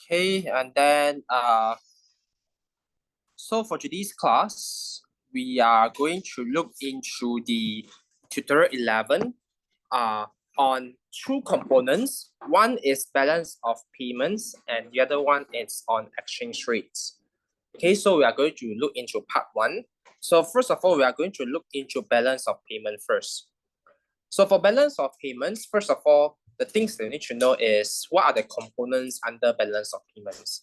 Okay, and then so for today's class, we are going to look into the tutorial 11 on two components. One is balance of payments and the other one is on exchange rates. Okay, so we are going to look into part one. So first of all, we are going to look into balance of payment first. So for balance of payments, first of all, the things that you need to know is what are the components under balance of payments.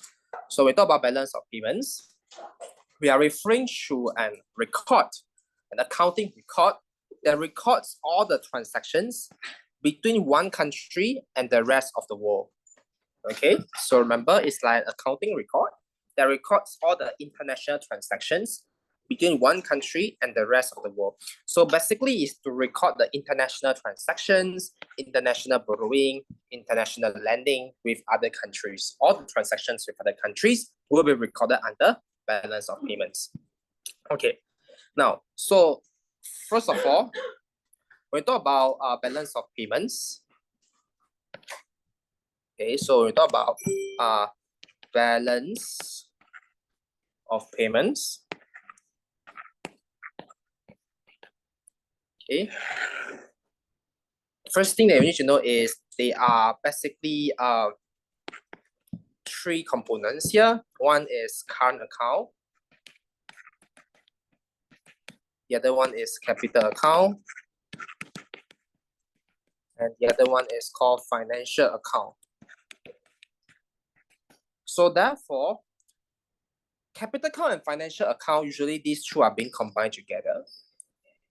So we talk about balance of payments. We are referring to an record, an accounting record that records all the transactions between one country and the rest of the world. Okay, so remember, it's like an accounting record that records all the international transactions between one country and the rest of the world. So basically, it's to record the international transactions, international borrowing, international lending with other countries. All the transactions with other countries will be recorded under balance of payments. Okay, now, so first of all, when we talk about balance of payments, okay, so we talk about balance of payments. Okay. First thing that you need to know is they are basically three components here. One is current account. The other one is capital account. And the other one is called financial account. So therefore, capital account and financial account, usually these two are being combined together.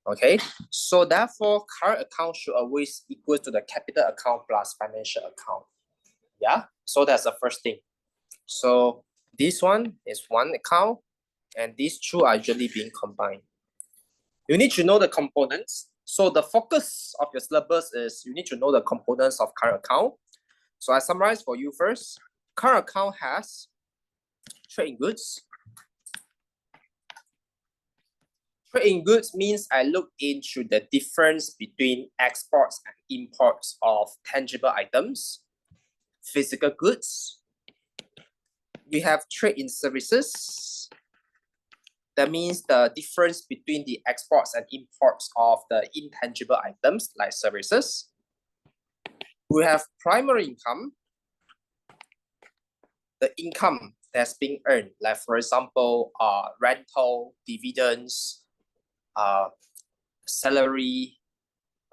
Okay, so therefore, current account should always equal to the capital account plus financial account. Yeah, so that's the first thing. So this one is one account, and these two are usually being combined. You need to know the components. So the focus of your syllabus is you need to know the components of current account. So I summarize for you first. Current account has trade in goods. Trade in goods means I look into the difference between exports and imports of tangible items, physical goods. We have trade in services. That means the difference between the exports and imports of the intangible items like services. We have primary income, the income that's being earned, like for example, rental, dividends, salary,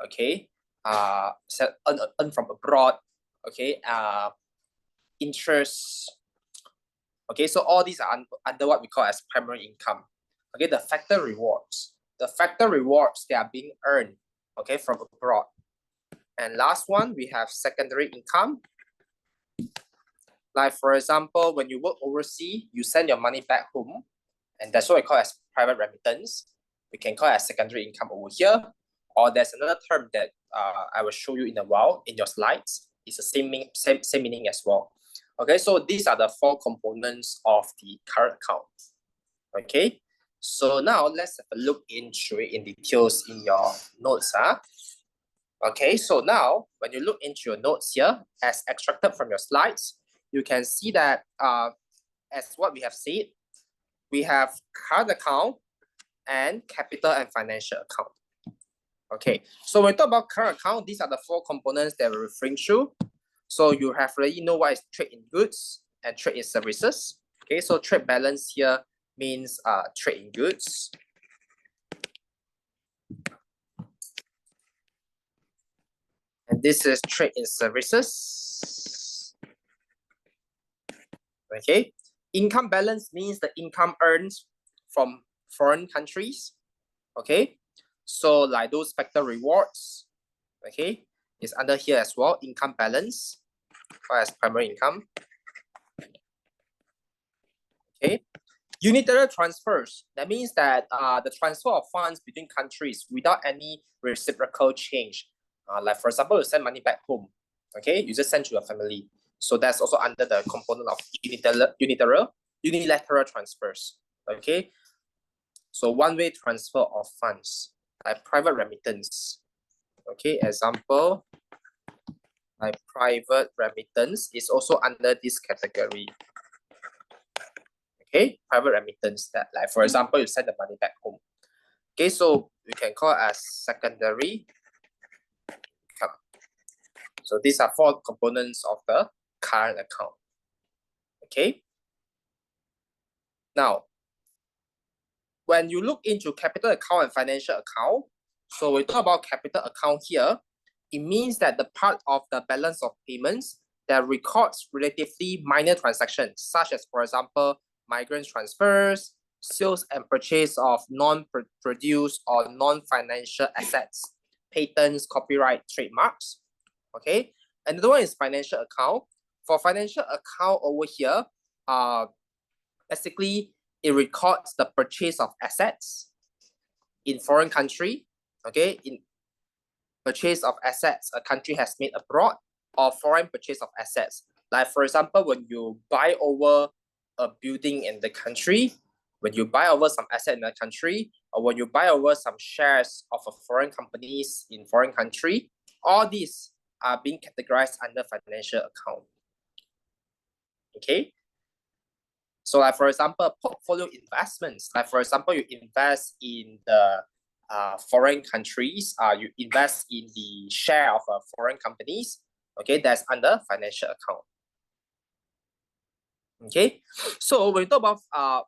okay, earn from abroad, okay, interest. Okay, so all these are under what we call as primary income. Okay, the factor rewards. The factor rewards, they are being earned, okay, from abroad. And last one, we have secondary income. Like for example, when you work overseas, you send your money back home, and that's what we call as private remittance. We can call it as secondary income over here. Or there's another term that I will show you in a while in your slides. It's the same meaning as well. Okay, so these are the four components of the current account. Okay, so now let's have a look into it in details in your notes. Okay, so now when you look into your notes here, as extracted from your slides, you can see that as what we have said, we have current account and capital and financial account. Okay, so when we talk about current account, these are the four components that we're referring to. So you have already know what is trade in goods and trade in services. Okay, so trade balance here means trade in goods. And this is trade in services. Okay, income balance means the income earned from foreign countries. Okay, so like those factor rewards, okay, is under here as well, income balance, or as primary income. Okay, unilateral transfers, that means that the transfer of funds between countries without any reciprocal change. Like for example, you send money back home, okay, you just send to your family. So that's also under the component of unilateral transfers, okay. So one-way transfer of funds, like private remittance. Okay, example, like private remittance is also under this category. Okay, private remittance that, like for example, you send the money back home. Okay, so we can call it as secondary income. So these are 4 components of the current account. Okay. Now, when you look into capital account and financial account, so we talk about capital account here, it means that the part of the balance of payments that records relatively minor transactions, such as, for example, migrant transfers, sales and purchase of non-produced or non-financial assets, patents, copyright, trademarks. Okay, another one is financial account. For financial account over here, basically it records the purchase of assets in foreign country. Okay, in purchase of assets a country has made abroad, or foreign purchase of assets. Like for example, when you buy over a building in the country, when you buy over some asset in the country, or when you buy over some shares of a foreign companies in foreign country, all these are being categorized under financial account. Okay. So like for example, portfolio investments, like for example, you invest in the foreign countries, you invest in the share of foreign companies, okay, that's under financial account. Okay, so when we talk about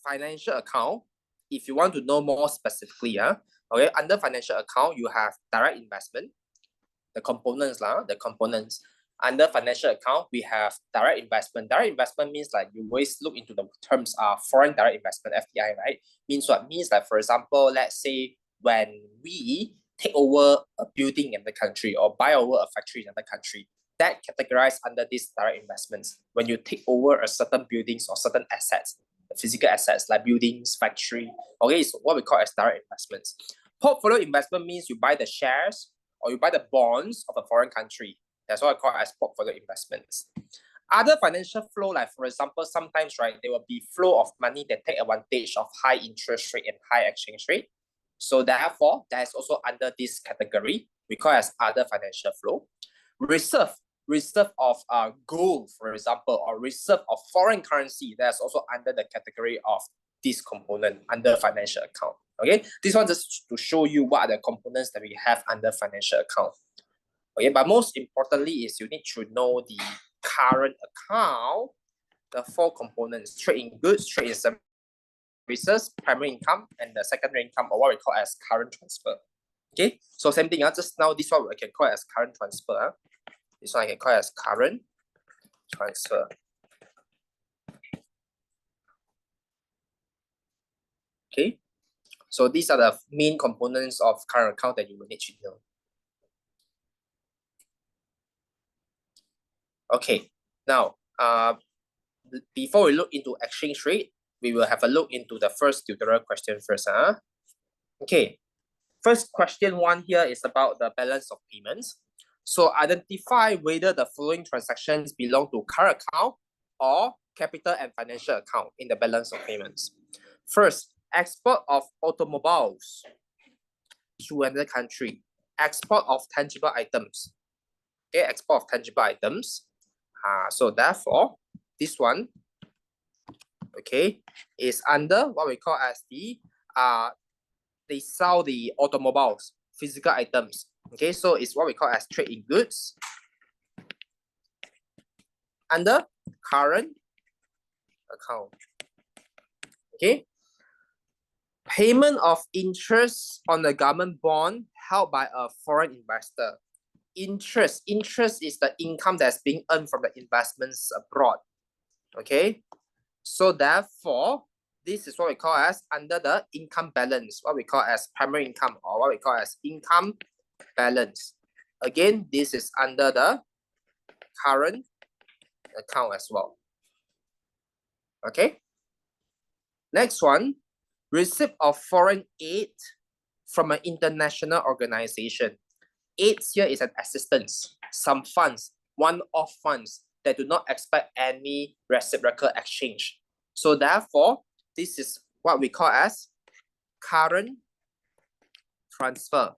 financial account, if you want to know more specifically, okay, under financial account, you have direct investment, the components. Under financial account, we have direct investment. Direct investment means like you always look into the terms foreign direct investment, FDI, right? Means what? Means like, for example, let's say when we take over a building in the country or buy over a factory in the country, that categorized under these direct investments. When you take over a certain buildings or certain assets, physical assets like buildings, factory, okay, so what we call as direct investments. Portfolio investment means you buy the shares or you buy the bonds of a foreign country. That's what I call as portfolio investments. Other financial flow, like for example, sometimes, right, there will be flow of money that take advantage of high interest rate and high exchange rate. So therefore, that is also under this category. We call as other financial flow. Reserve of gold, for example, or reserve of foreign currency, that's also under the category of this component under financial account. Okay, this one just to show you what are the components that we have under financial account. Okay, but most importantly is you need to know the current account, the 4 components: trade in goods, trade in services, primary income, and the secondary income, or what we call as current transfer. Okay, so same thing. Just now, this one I can call as current transfer. This one I can call as current transfer. Okay, so these are the main components of current account that you will need to know. Okay, now before we look into exchange rate, we will have a look into the first tutorial question first. Okay, first question 1 here is about the balance of payments. So identify whether the following transactions belong to current account or capital and financial account in the balance of payments. First, export of automobiles to another country, export of tangible items. Okay, export of tangible items. So therefore, this one, okay, is under what we call as the they sell the automobiles, physical items. Okay, so it's what we call as trade in goods under current account. Okay, payment of interest on the government bond held by a foreign investor. Interest is the income that's being earned from the investments abroad. Okay, so therefore, this is what we call as under the income balance, what we call as primary income, or what we call as income balance. Again, this is under the current account as well. Okay, next one, receipt of foreign aid from an international organization. Aid here is an assistance, some funds, one-off funds that do not expect any reciprocal exchange. So therefore, this is what we call as current transfer.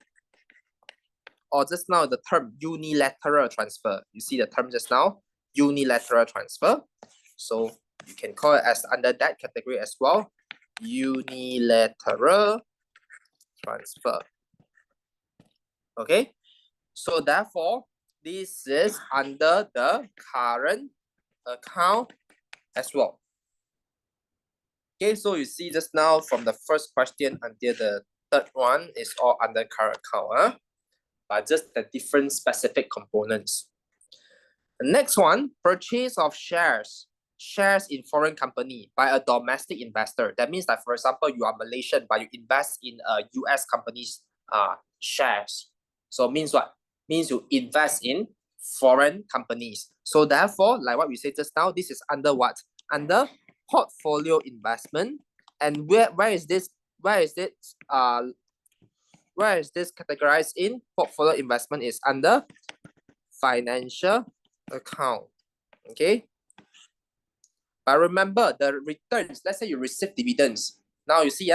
or just now the term unilateral transfer. You see the term just now, unilateral transfer. So you can call it as under that category as well, unilateral transfer. Okay, so therefore, this is under the current account as well. Okay, so you see just now from the first question until the third one is all under current account, but just the different specific components. The next one, purchase of shares in foreign company by a domestic investor. That means that, for example, you are Malaysian, but you invest in a US company's shares. So means what? Means you invest in foreign companies. So therefore, like what we said just now, this is under what? Under portfolio investment. And where is this categorized in? Portfolio investment is under financial account. Okay, but remember the returns. Let's say you receive dividends. Now you see,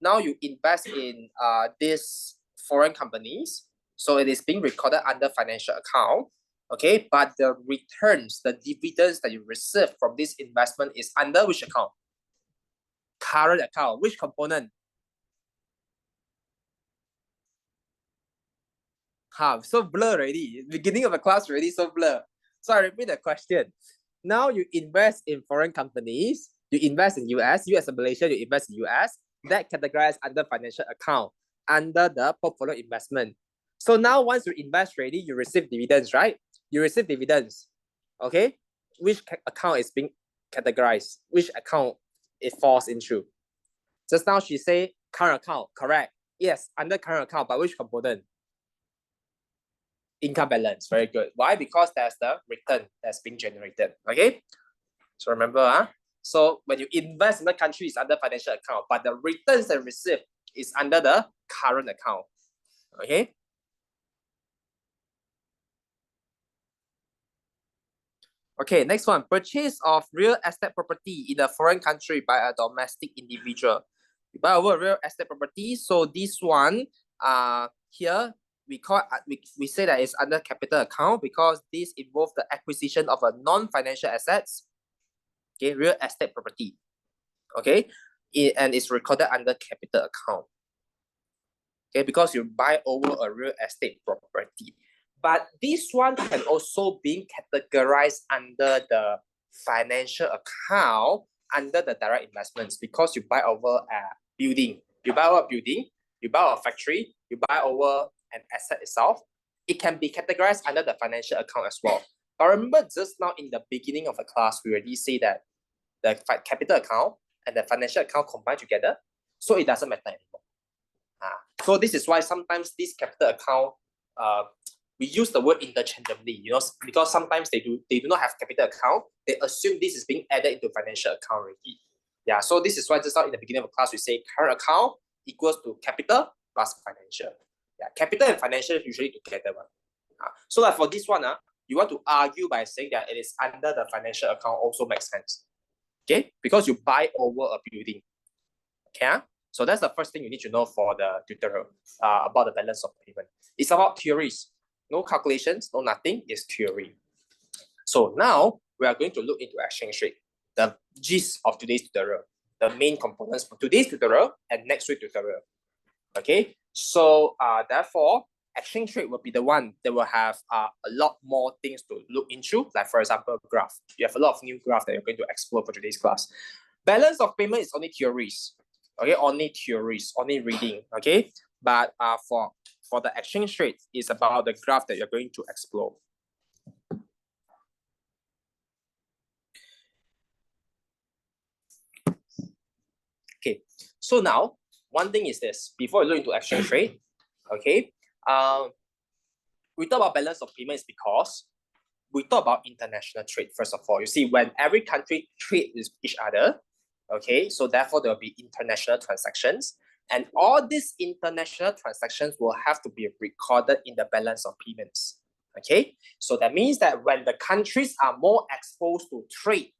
now you invest in these foreign companies, so it is being recorded under financial account. Okay, but the returns, the dividends that you receive from this investment is under which account? Current account. Which component? So blur already. Beginning of the class already so blur. So I repeat the question. Now you invest in foreign companies. You invest in US and Malaysia, you invest in US. That categorized under financial account, under the portfolio investment. So now once you invest already, you receive dividends, right? You receive dividends. Okay? Which account is being categorized? Which account it falls into? Just now she say current account, correct? Yes, under current account, but which component? Income balance. Very good. Why? Because there's the return that's being generated. Okay, so remember, so when you invest in the country, it's under financial account, but the returns that receive is under the current account. Okay, okay, next one, purchase of real estate property in a foreign country by a domestic individual. You buy over real estate property, so this one here we say that it's under capital account because this involves the acquisition of a non-financial assets, okay, real estate property, okay, and it's recorded under capital account, okay, because you buy over a real estate property. But this one can also be categorized under the financial account under the direct investments because you buy over a building, you buy over a building, you buy over a factory, you buy over an asset itself. It can be categorized under the financial account as well. But remember, just now in the beginning of the class, we already say that the capital account and the financial account combine together, so it doesn't matter anymore. So this is why sometimes this capital account, we use the word interchangeably, because sometimes they do not have capital account. They assume this is being added into financial account already. Yeah, so this is why just now in the beginning of the class we say current account equals to capital plus financial. Yeah, capital and financial usually together. So like for this one, you want to argue by saying that it is under the financial account also makes sense. Okay, because you buy over a building. Okay, so that's the first thing you need to know for the tutorial about the balance of payment. It's about theories. No calculations, no nothing, it's theory. So now we are going to look into exchange rate, the gist of today's tutorial, the main components for today's tutorial and next week's tutorial. Okay, so therefore, exchange rate will be the one that will have a lot more things to look into, like for example, graph. You have a lot of new graph that you're going to explore for today's class. Balance of payment is only theories, okay, only theories, only reading, okay, but for the exchange rate, it's about the graph that you're going to explore. Okay, so now one thing is this: before we look into exchange rate, okay, we talk about balance of payments because we talk about international trade first of all. You see, when every country trade with each other, okay, so therefore there will be international transactions. And all these international transactions will have to be recorded in the balance of payments. Okay, so that means that when the countries are more exposed to trade,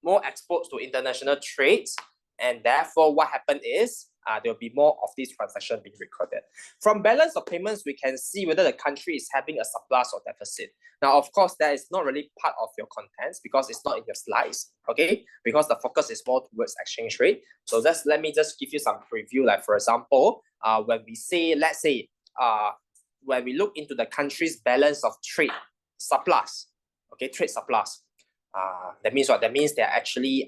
more exposed to international trades, and therefore what happened is there will be more of these transactions being recorded. From balance of payments, we can see whether the country is having a surplus or deficit. Now, of course, that is not really part of your contents because it's not in your slides, okay? Because the focus is more towards exchange rate. So let me just give you some preview. Like for example, when we say, let's say, when we look into the country's balance of trade surplus, okay, trade surplus. That means what? That means they're actually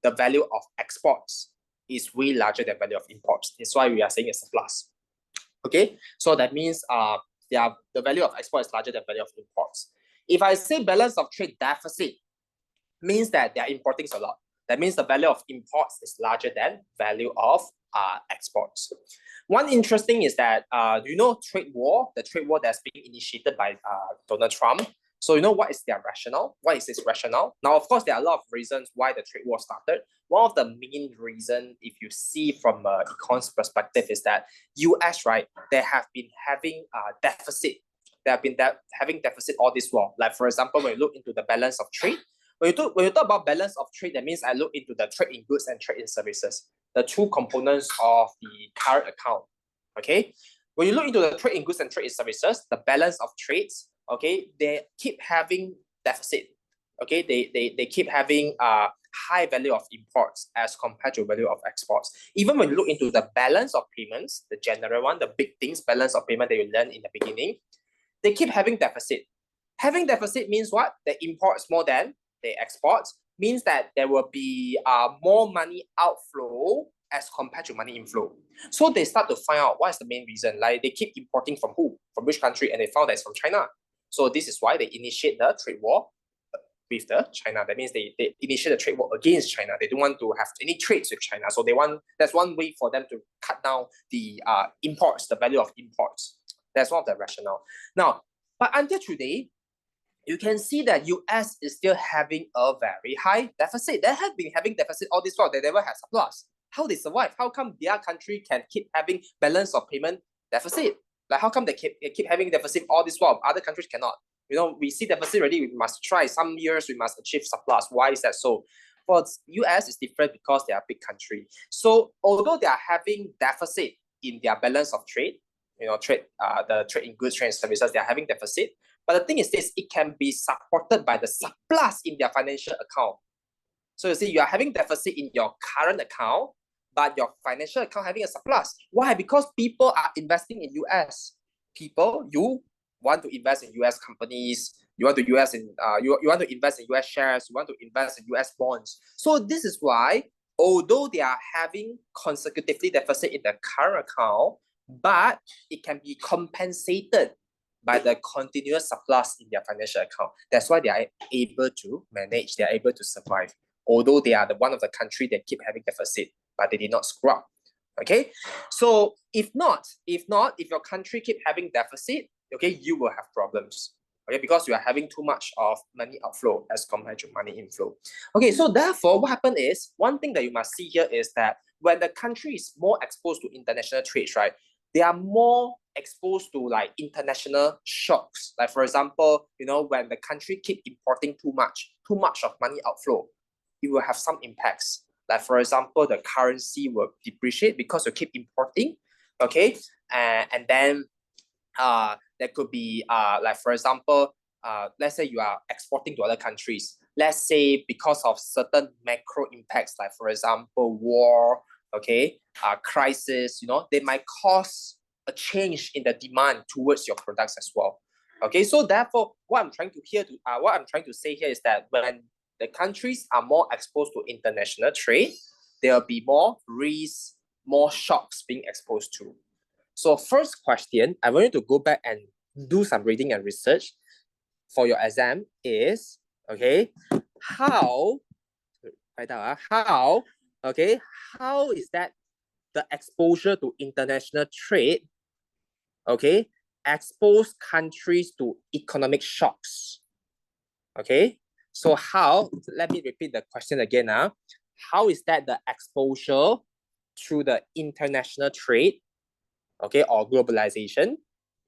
the value of exports is way larger than value of imports. That's why we are saying it's a plus. Okay, so that means the value of export is larger than value of imports. If I say balance of trade deficit, means that they are importing a lot. That means the value of imports is larger than value of exports. One interesting is that do you know trade war? The trade war that's being initiated by Donald Trump. So you know what is their rationale? What is its rationale? Now, of course, there are a lot of reasons why the trade war started. One of the main reasons, if you see from an econs perspective, is that US, right, they have been having deficit. They have been having deficit all this while. Like for example, when you look into the balance of trade, when you talk about balance of trade, that means I look into the trade in goods and trade in services, the two components of the current account. Okay, when you look into the trade in goods and trade in services, the balance of trades, okay, they keep having deficit. Okay, they keep having high value of imports as compared to value of exports. Even when you look into the balance of payments, the general one, the big things, balance of payment that you learned in the beginning, they keep having deficit. Having deficit means what? They imports more than they export, means that there will be more money outflow as compared to money inflow. So they start to find out what is the main reason. Like they keep importing from who? From which country? And they found that it's from China. So this is why they initiate the trade war with the China. That means they initiate the trade war against China. They don't want to have any trades with China. So that's one way for them to cut down the imports, the value of imports. That's one of the rationale. Now, but until today, you can see that US is still having a very high deficit. They have been having deficit all this while. They never had surplus. How they survive? How come their country can keep having balance of payment deficit? Like how come they keep having deficit all this while? Other countries cannot. You know, we see deficit already. We must try. Some years we must achieve surplus. Why is that so? For US, it's different because they are a big country. So although they are having deficit in their balance of trade, you know, the trade in goods, trade in services, they are having deficit. But the thing is this, it can be supported by the surplus in their financial account. So you see, you are having deficit in your current account, but your financial account having a surplus. Why? Because people are investing in US. People, you want to invest in US companies, you want to invest in US shares, you want to invest in US bonds. So this is why, although they are having consecutively deficit in the current account, but it can be compensated by the continuous surplus in their financial account. That's why they are able to manage, they are able to survive. Although they are one of the country that keep having deficit, but they did not screw up. Okay, so if your country keep having deficit, okay, you will have problems. Okay, because you are having too much of money outflow as compared to money inflow. Okay, so therefore, what happened is, one thing that you must see here is that when the country is more exposed to international trades, right, they are more exposed to like international shocks. Like for example, you know, when the country keep importing too much of money outflow, it will have some impacts. Like for example, the currency will depreciate because you keep importing, okay? And then there could be like for example, let's say you are exporting to other countries. Let's say because of certain macro impacts, like for example, war, okay, crisis, you know, they might cause a change in the demand towards your products as well. Okay, so therefore, what I'm trying to say here is that when the countries are more exposed to international trade, there will be more risks, more shocks being exposed to. So first question, I want you to go back and do some reading and research for your exam is, okay, how is that the exposure to international trade, okay, expose countries to economic shocks? Okay, so let me repeat the question again now. How is that the exposure through the international trade, okay, or globalization?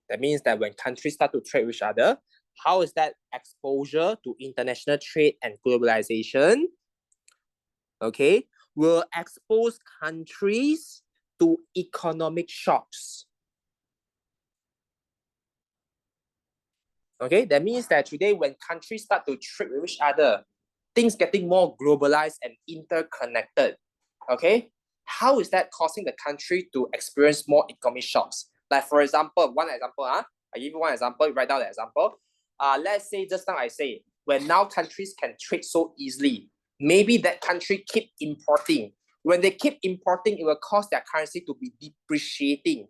That means that when countries start to trade with each other, how is that exposure to international trade and globalization, okay, will expose countries to economic shocks. Okay, that means that today when countries start to trade with each other, things getting more globalized and interconnected. Okay, how is that causing the country to experience more economic shocks? Like for example, I give you one example, write down the example. Let's say just now I say, when now countries can trade so easily, maybe that country keep importing. When they keep importing, it will cause their currency to be depreciating,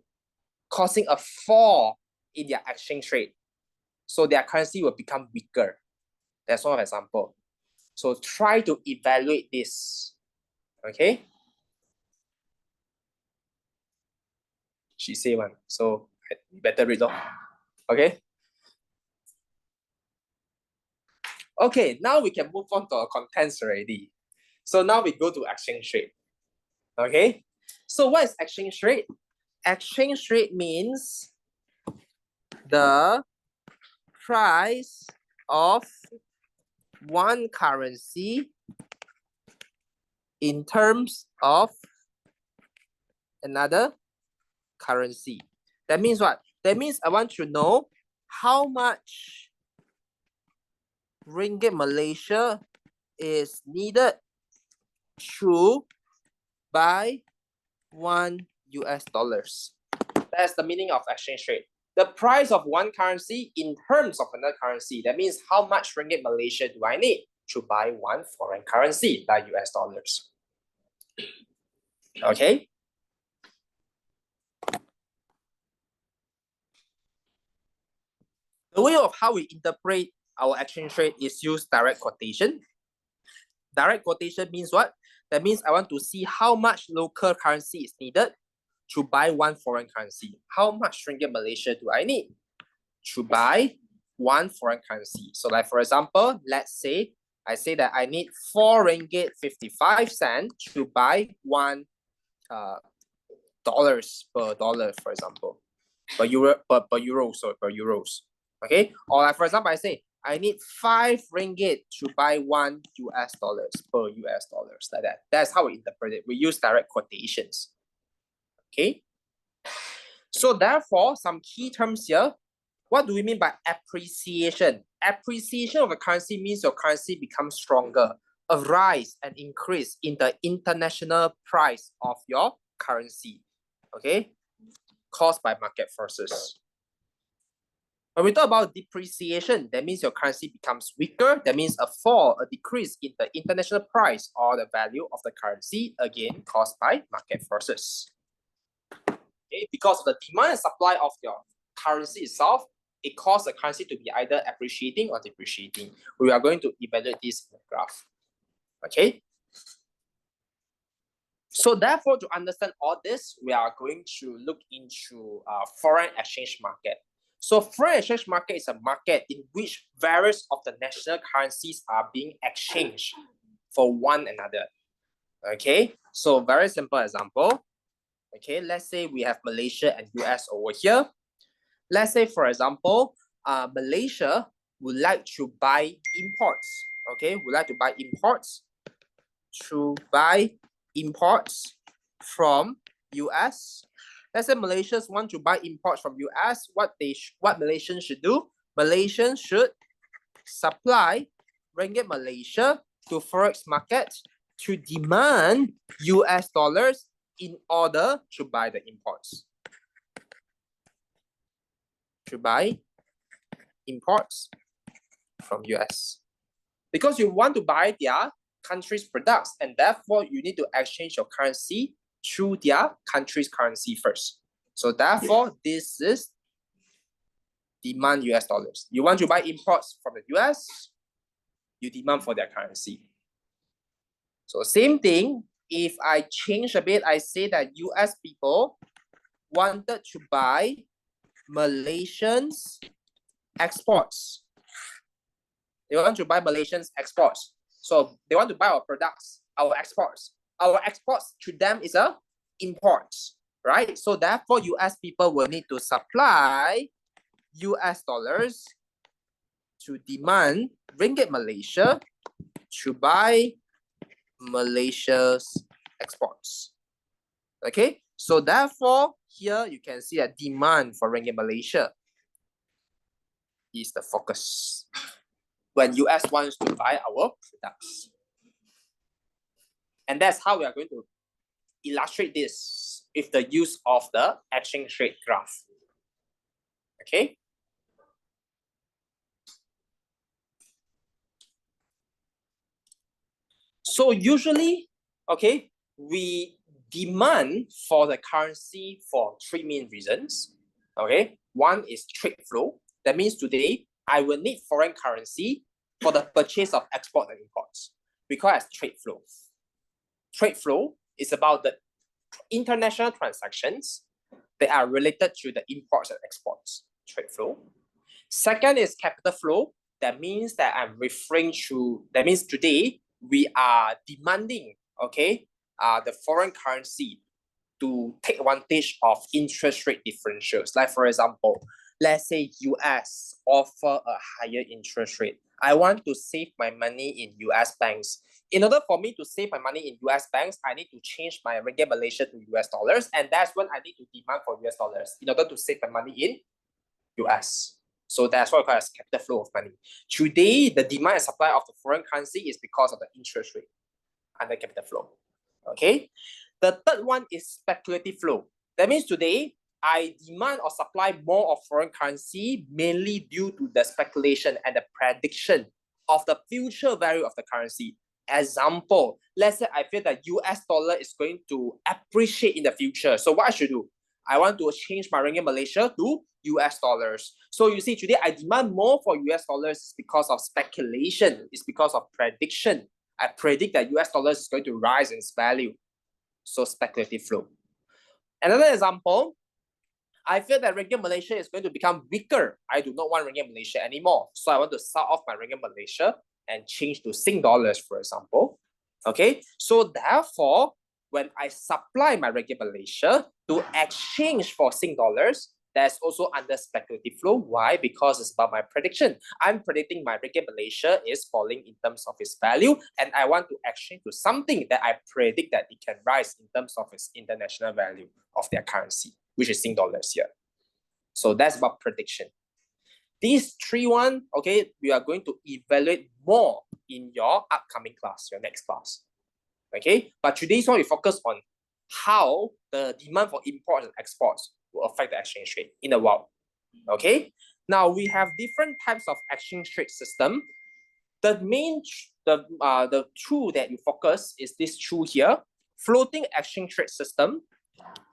causing a fall in their exchange rate. So their currency will become weaker. That's one example. So try to evaluate this. Okay. She say one. So better read off. Okay. Okay, now we can move on to our contents already. So now we go to exchange rate. Okay. So what is exchange rate? Exchange rate means the price of one currency in terms of another currency. That means what? That means I want to know how much ringgit Malaysia is needed to buy $1. That's the meaning of exchange rate. The price of one currency in terms of another currency. That means how much ringgit Malaysia do I need to buy one foreign currency, like $. Okay. The way of how we interpret our exchange rate is use direct quotation. Direct quotation means what? That means I want to see how much local currency is needed to buy one foreign currency. How much ringgit Malaysia do I need to buy one foreign currency? So like for example, let's say I say that I need 4 ringgit 55 cents to buy $1 per dollar, for example, per euros. Okay, or like for example, I say I need 5 ringgit to buy $1 per $, like that. That's how we interpret it. We use direct quotations. Okay. So therefore, some key terms here. What do we mean by appreciation? Appreciation of a currency means your currency becomes stronger. A rise and increase in the international price of your currency. Okay, caused by market forces. When we talk about depreciation, that means your currency becomes weaker. That means a fall, a decrease in the international price or the value of the currency, again caused by market forces. Okay, because of the demand and supply of your currency itself, it causes the currency to be either appreciating or depreciating. We are going to evaluate this in the graph. Okay. So therefore, to understand all this, we are going to look into foreign exchange market. So foreign exchange market is a market in which various of the national currencies are being exchanged for one another. Okay, so very simple example. Okay, let's say we have Malaysia and US over here. Let's say, for example, Malaysia would like to buy imports. Okay, would like to buy imports from US. Let's say Malaysians want to buy imports from US. What Malaysians should do? Malaysians should supply ringgit Malaysia to forex market to demand US dollars in order to buy the imports. To buy imports from US. Because you want to buy their country's products, and therefore you need to exchange your currency through their country's currency first. So therefore, this is demand US dollars. You want to buy imports from the US, you demand for their currency. So same thing, if I change a bit, I say that US people wanted to buy Malaysians exports. They want to buy Malaysians exports. So they want to buy our products, our exports. Our exports to them is a imports, right? So therefore, US people will need to supply US dollars to demand ringgit Malaysia to buy Malaysia's exports. Okay, So therefore, here you can see that demand for ringgit Malaysia is the focus when US wants to buy our products. And that's how we are going to illustrate this with the use of the exchange rate graph. Okay. So usually, okay, we demand for the currency for three main reasons. Okay, one is trade flow. That means today I will need foreign currency for the purchase of export and imports. We call it as trade flow. Trade flow is about the international transactions that are related to the imports and exports. Trade flow. Second is capital flow. That means that I'm referring to, that means today we are demanding, okay, the foreign currency to take advantage of interest rate differentials. Like for example, let's say US offer a higher interest rate. I want to save my money in US banks. In order for me to save my money in US banks, I need to change my ringgit Malaysia to US dollars, and that's when I need to demand for US dollars in order to save my money in US. So that's what we call as capital flow of money. Today, the demand and supply of the foreign currency is because of the interest rate under capital flow. Okay. The third one is speculative flow. That means today, I demand or supply more of foreign currency mainly due to the speculation and the prediction of the future value of the currency. Example, let's say I feel that US dollar is going to appreciate in the future. So what I should do? I want to change my ringgit Malaysia to US dollars. So you see, today I demand more for US dollars because of speculation. It's because of prediction. I predict that US dollars is going to rise in its value. So speculative flow. Another example, I feel that ringgit Malaysia is going to become weaker. I do not want ringgit Malaysia anymore. So I want to sell off my ringgit Malaysia and change to Sing dollars, for example. Okay, so therefore, when I supply my ringgit Malaysia to exchange for Sing dollars, that's also under speculative flow. Why? Because it's about my prediction. I'm predicting my ringgit Malaysia is falling in terms of its value, and I want to exchange to something that I predict that it can rise in terms of its international value of their currency, which is Sing dollars here. So that's about prediction. These three okay, we are going to evaluate more in your upcoming class, your next class. Okay, but today's one we focus on how the demand for imports and exports will affect the exchange rate in a while. Okay, now we have different types of exchange rate system. The main, the tool that you focus is this tool here, floating exchange rate system.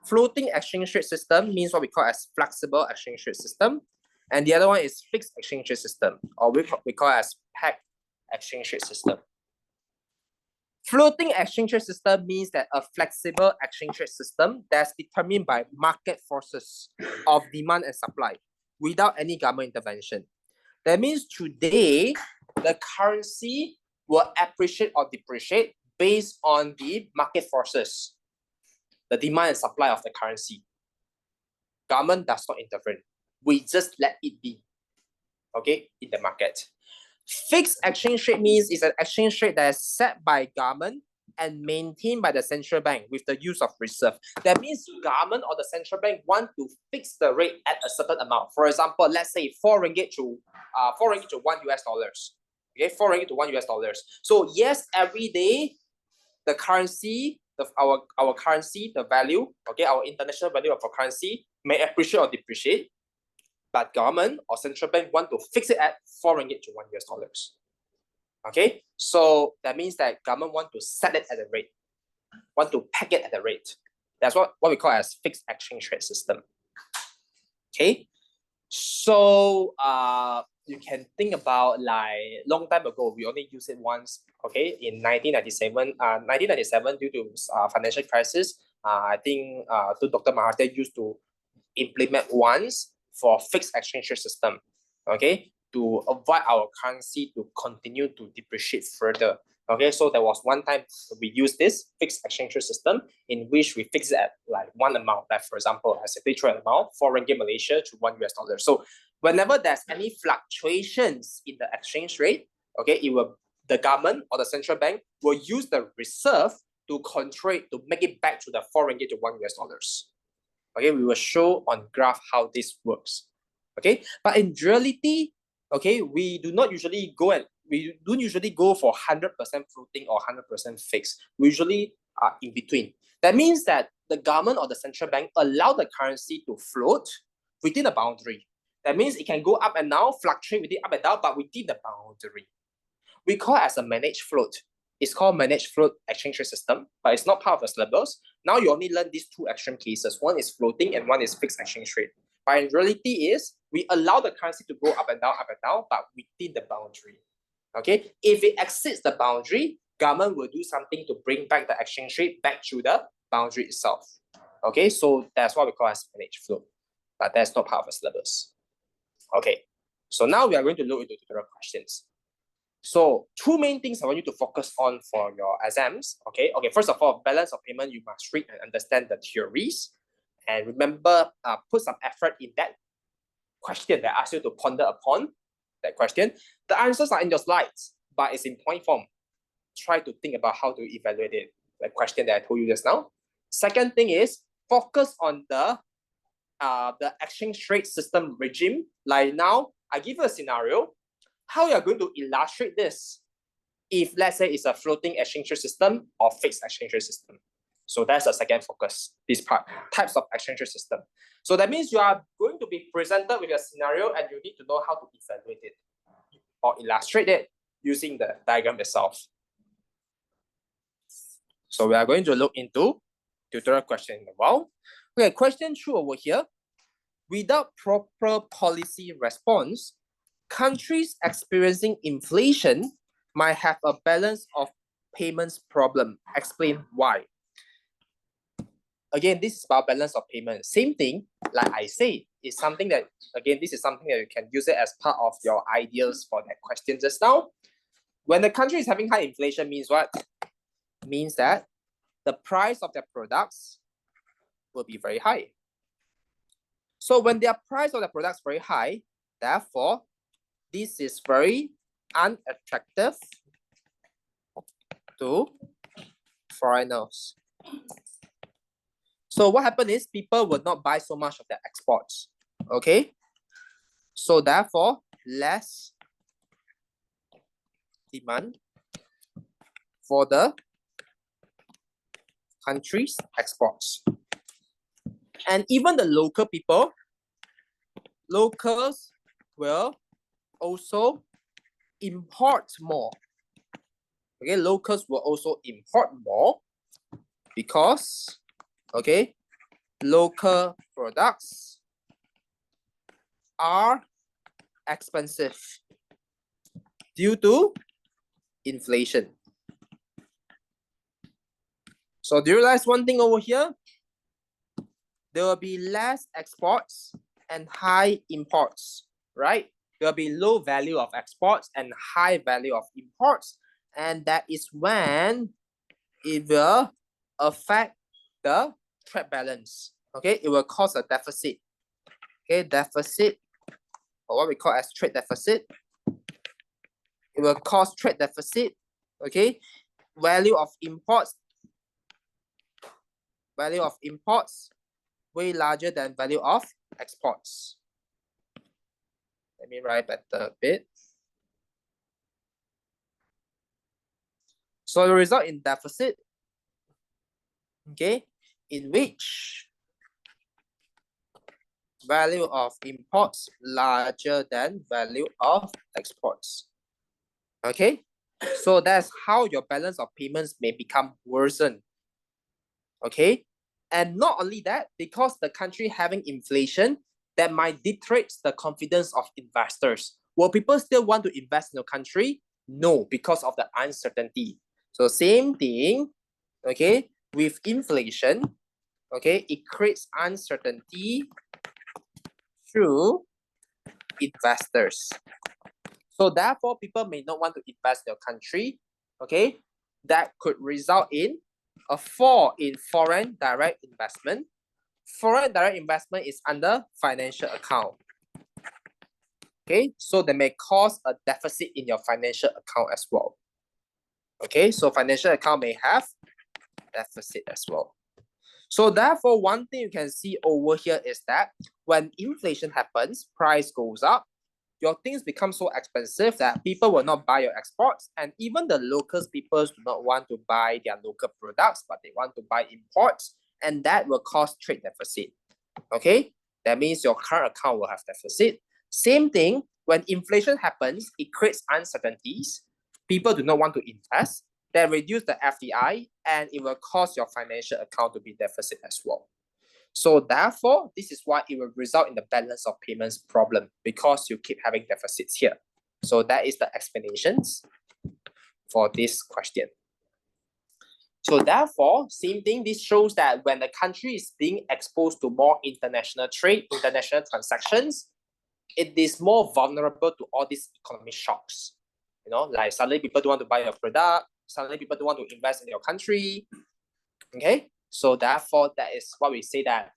Floating exchange rate system means what we call as flexible exchange rate system. And the other one is fixed exchange rate system, or we call as pegged exchange rate system. Floating exchange rate system means that a flexible exchange rate system that's determined by market forces of demand and supply without any government intervention. That means today, the currency will appreciate or depreciate based on the market forces, the demand and supply of the currency. Government does not intervene. We just let it be, okay, in the market. Fixed exchange rate means it's an exchange rate that is set by government and maintained by the central bank with the use of reserve. That means government or the central bank want to fix the rate at a certain amount. For example, let's say 4 ringgit to 1 US dollars. Okay, 4 ringgit to 1 US dollars. So yes, every day the currency, our currency, the value, okay, our international value of our currency may appreciate or depreciate, but government or central bank want to fix it at 4 ringgit to 1 US dollars. Okay, so that means that government want to set it at a rate, want to peg it at a rate. That's what we call as fixed exchange rate system. Okay, so you can think about like long time ago, we only used it once. Okay, in 1997, due to financial crisis, I think Dr. Mahathir used to implement once for fixed exchange rate system, okay, to avoid our currency to continue to depreciate further. Okay, so there was one time we used this fixed exchange rate system in which we fix it at like one amount, like for example, as a literal amount, 4 ringgit Malaysia to 1 US dollar. So whenever there's any fluctuations in the exchange rate, okay, the government or the central bank will use the reserve to control to make it back to the 4 ringgit to $1. Okay, we will show on graph how this works. Okay, but in reality, okay, we don't usually go for 100% floating or 100% fixed. We usually are in between. That means that the government or the central bank allow the currency to float within a boundary. That means it can go up and down, fluctuate within up and down, but within the boundary. We call it as a managed float. It's called managed float exchange rate system, but it's not part of the syllabus. Now you only learn these two extreme cases. One is floating and one is fixed exchange rate. But in reality is, we allow the currency to go up and down, but within the boundary. Okay, if it exceeds the boundary, government will do something to bring back the exchange rate back to the boundary itself. Okay, so that's what we call as managed float, but that's not part of the syllabus. Okay, so now we are going to look into tutorial questions. So two main things I want you to focus on for your exams. Okay, first of all, balance of payment, you must read and understand the theories. And remember, put some effort in that question that I asked you to ponder upon that question. The answers are in your slides, but it's in point form. Try to think about how to evaluate it, the question that I told you just now. Second thing is, focus on the exchange rate system regime. Like now, I give you a scenario. How you are going to illustrate this if, let's say, it's a floating exchange rate system or fixed exchange rate system. So that's the second focus, this part, types of exchange rate system. So that means you are going to be presented with a scenario and you need to know how to evaluate it or illustrate it using the diagram itself. So we are going to look into tutorial question in a while. Okay, question 2 over here. Without proper policy response, countries experiencing inflation might have a balance of payments problem. Explain why. Again, this is about balance of payment. Same thing, like I say, is something that, again, this is something that you can use it as part of your ideas for that question just now. When the country is having high inflation means what? Means that the price of their products will be very high. So when their price of the products very high, therefore, this is very unattractive to foreigners. So what happened is people will not buy so much of their exports. Okay. So therefore, less demand for the country's exports. And even the local people, locals will also import more. Okay, locals will also import more because, okay, local products are expensive due to inflation. So do you realize one thing over here? There will be less exports and high imports, right? There will be low value of exports and high value of imports. And that is when it will affect the trade balance. Okay, it will cause a deficit. Okay, deficit, or what we call as trade deficit. It will cause trade deficit. Okay, value of imports way larger than value of exports. Let me write better a bit. So the result in deficit, okay, in which value of imports larger than value of exports. Okay, so that's how your balance of payments may become worsened. Okay, and not only that, because the country having inflation, that might detract the confidence of investors. Will people still want to invest in the country? No, because of the uncertainty. So same thing, okay, with inflation, okay, it creates uncertainty through investors. So therefore, people may not want to invest in your country, okay? That could result in a fall in foreign direct investment. Foreign direct investment is under financial account. Okay, so they may cause a deficit in your financial account as well. Okay, so financial account may have deficit as well. So therefore, one thing you can see over here is that when inflation happens, price goes up, your things become so expensive that people will not buy your exports, and even the locals people do not want to buy their local products, but they want to buy imports, and that will cause trade deficit. Okay, that means your current account will have deficit. Same thing, when inflation happens, it creates uncertainties. People do not want to invest. That reduce the FDI, and it will cause your financial account to be deficit as well. So therefore, this is why it will result in the balance of payments problem, because you keep having deficits here. So that is the explanations for this question. So therefore, same thing, this shows that when the country is being exposed to more international trade, international transactions, it is more vulnerable to all these economic shocks. You know, like suddenly people don't want to buy your product, suddenly people don't want to invest in your country. Okay, so therefore that is why we say that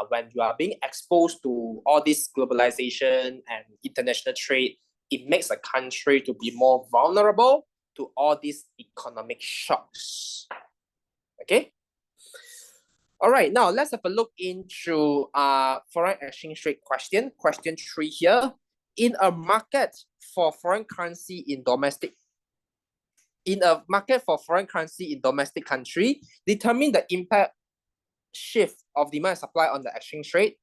when you are being exposed to all this globalization and international trade, it makes a country to be more vulnerable to all these economic shocks. Okay. All right, now let's have a look into foreign exchange rate question. Question 3 here. In a market for foreign currency in domestic country, determine the impact shift of demand and supply on the exchange rate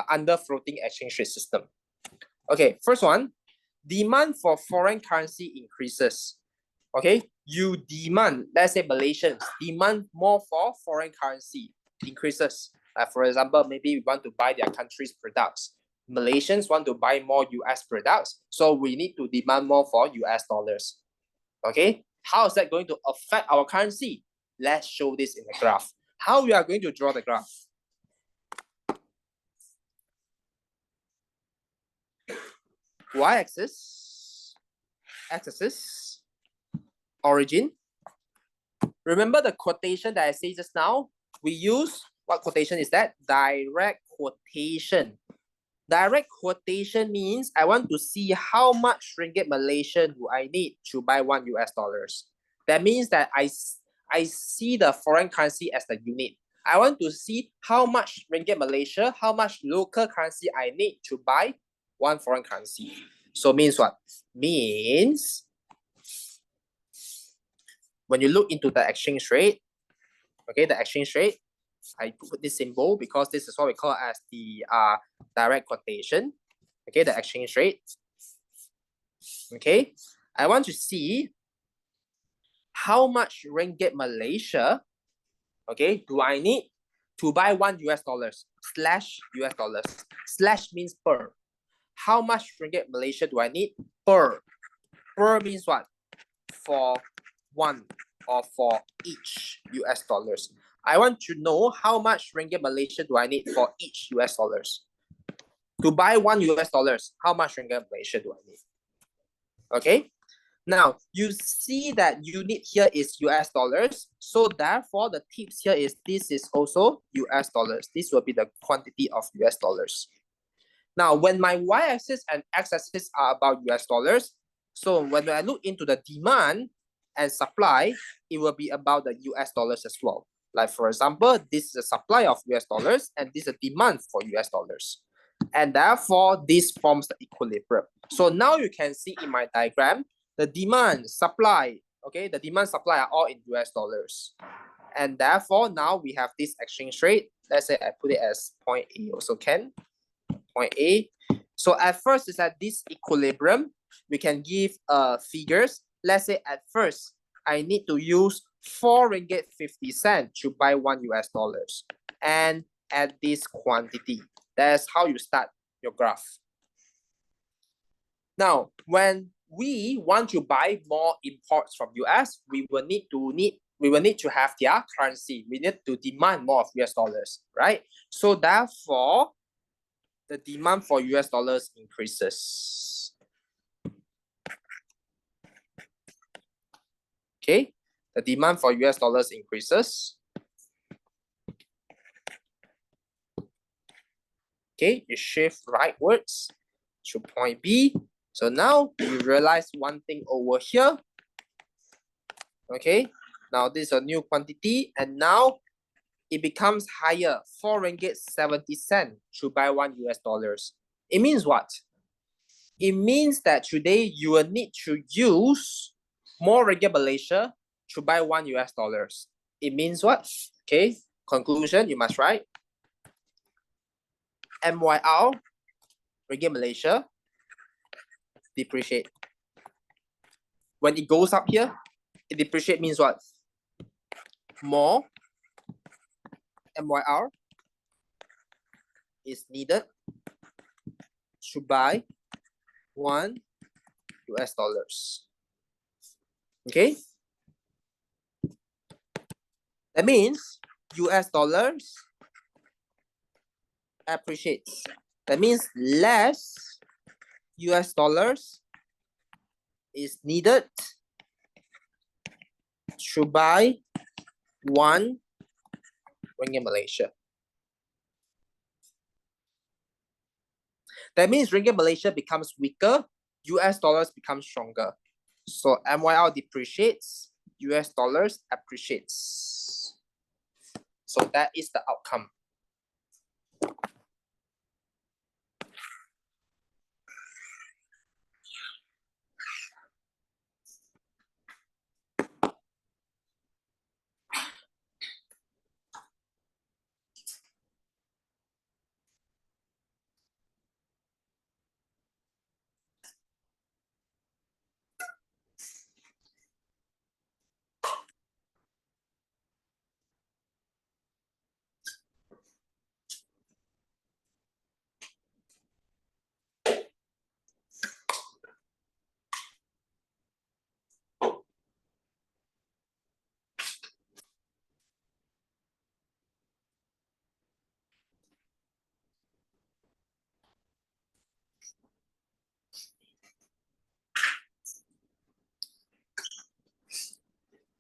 under floating exchange rate system. Okay, first one, demand for foreign currency increases. Okay, you demand, let's say Malaysians demand more for foreign currency, increases. For example, maybe we want to buy their country's products. Malaysians want to buy more US products, so we need to demand more for US dollars. Okay, how is that going to affect our currency? Let's show this in the graph. How we are going to draw the graph? Y-axis, x-axis, origin. Remember the quotation that I said just now? We use, what quotation is that? Direct quotation. Direct quotation means I want to see how much ringgit Malaysian do I need to buy $1 US. That means that I see the foreign currency as the unit. I want to see how much ringgit Malaysia, how much local currency I need to buy one foreign currency. So means what? Means when you look into the exchange rate, okay, the exchange rate, I put this symbol because this is what we call as the direct quotation. Okay, the exchange rate. Okay, I want to see how much ringgit Malaysia, okay, do I need to buy $1 US slash US dollars. Slash means per. How much ringgit Malaysia do I need per? Per means what? For one or for each US dollars. I want to know how much ringgit Malaysia do I need for each US dollars. To buy $1 US, how much ringgit Malaysia do I need? Okay. Now, you see that unit here is US dollars. So therefore, the tips here is this is also US dollars. This will be the quantity of US dollars. Now, when my y-axis and x-axis are about US dollars, so when I look into the demand and supply, it will be about the US dollars as well. Like for example, this is a supply of US dollars and this is a demand for US dollars. And therefore, this forms the equilibrium. So now you can see in my diagram, the demand, supply, okay, the demand, supply are all in US dollars. And therefore, now we have this exchange rate. Let's say I put it as point A also can. Point A. So at first, it's at this equilibrium. We can give figures. Let's say at first, I need to use 4 ringgit 50 cents to buy $1 US. And at this quantity, that's how you start your graph. Now, when we want to buy more imports from US, we will need to have their currency. We need to demand more of US dollars, right? So therefore, the demand for US dollars increases. Okay, the demand for US dollars increases. Okay, you shift rightwards to point B. So now you realize one thing over here. Okay, Now this is a new quantity, and now it becomes higher, 4 ringgit 70 cent to buy $1. It means what? It means that today you will need to use more ringgit Malaysia to buy $1. It means what? Okay, conclusion, you must write MYR, ringgit Malaysia, depreciate. When it goes up here, it depreciate means what? More MYR is needed to buy $1. Okay? That means US dollars appreciates. That means less US dollars is needed to buy 1 ringgit Malaysia. That means ringgit Malaysia becomes weaker, US dollars become stronger. So MYR depreciates, US dollars appreciates. So that is the outcome.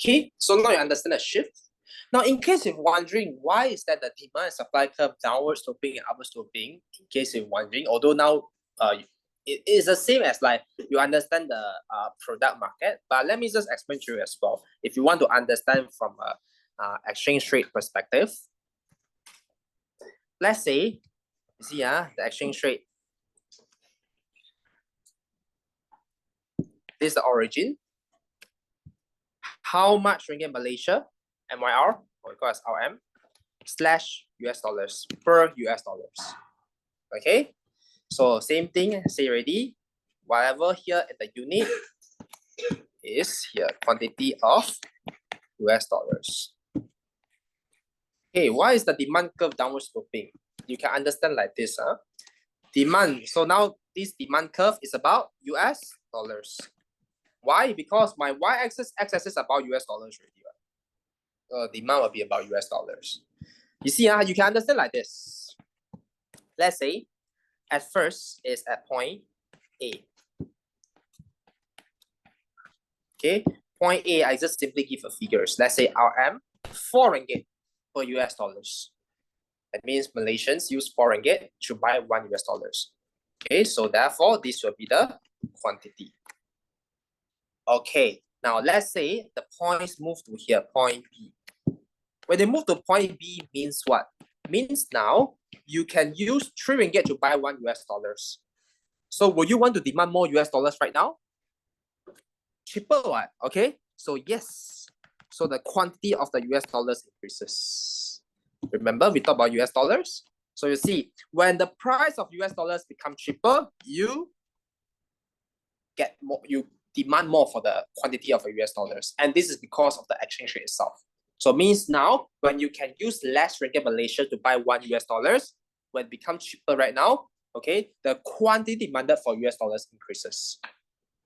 Okay, so now you understand the shift. Now, in case you're wondering why is that the demand and supply curve downward sloping and upward sloping, in case you're wondering, although now it is the same as like you understand the product market, but let me just explain to you as well. If you want to understand from a exchange rate perspective, let's say, you see the exchange rate. This is the origin. How much ringgit Malaysia, MYR, or call as RM, slash US dollars per US dollars. Okay, so same thing, say already, whatever here in the unit is here, quantity of US dollars. Okay, why is the demand curve downward sloping? You can understand like this, demand. So now this demand curve is about US dollars. Why? Because my y-axis, x-axis is about US dollars already. Right? Demand will be about US dollars. You see, you can understand like this. Let's say at first is at point A. Okay, point A, I just simply give a figures. Let's say RM, 4 ringgit per US dollars. That means Malaysians use 4 ringgit to buy $1. Okay, so therefore this will be the quantity. Okay, now let's say the points move to here, point B. When they move to point B means what? Means now you can use 3 ringgit to buy $1. So will you want to demand more US dollars right now? Cheaper what? Okay, so yes. So the quantity of the US dollars increases. Remember, we talked about US dollars. So you see, when the price of US dollars become cheaper, you get more, you demand more for the quantity of the US dollars. And this is because of the exchange rate itself. So it means now, when you can use less ringgit Malaysia to buy $1, when it becomes cheaper right now, okay, the quantity demanded for US dollars increases.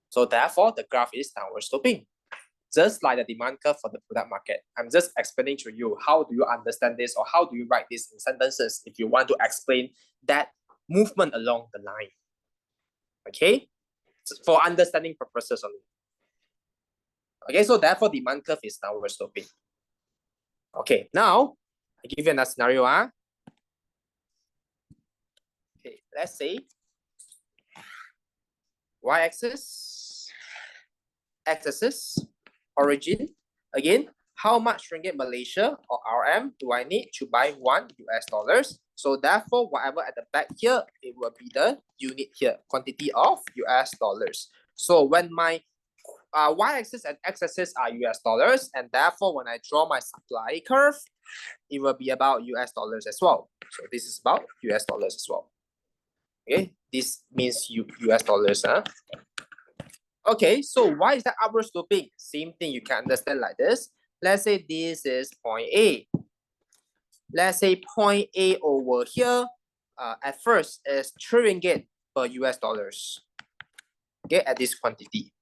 So therefore, the graph is downward sloping. Just like the demand curve for the product market. I'm just explaining to you how do you understand this or how do you write this in sentences if you want to explain that movement along the line. Okay? For understanding purposes only. Okay, so therefore demand curve is downward sloping. Okay, now I give you another scenario. Okay, let's say y-axis, x-axis, origin. Again, how much ringgit Malaysia or RM do I need to buy $1? So therefore, whatever at the back here, it will be the unit here, quantity of US dollars. So when my y-axis and x-axis are US dollars, and therefore when I draw my supply curve, it will be about US dollars as well. So this is about US dollars as well. Okay, this means US dollars. Okay, so why is that upward sloping? Same thing, you can understand like this. Let's say this is point A. Let's say point A over here, at first is 3 ringgit per US dollars. Okay, at this quantity.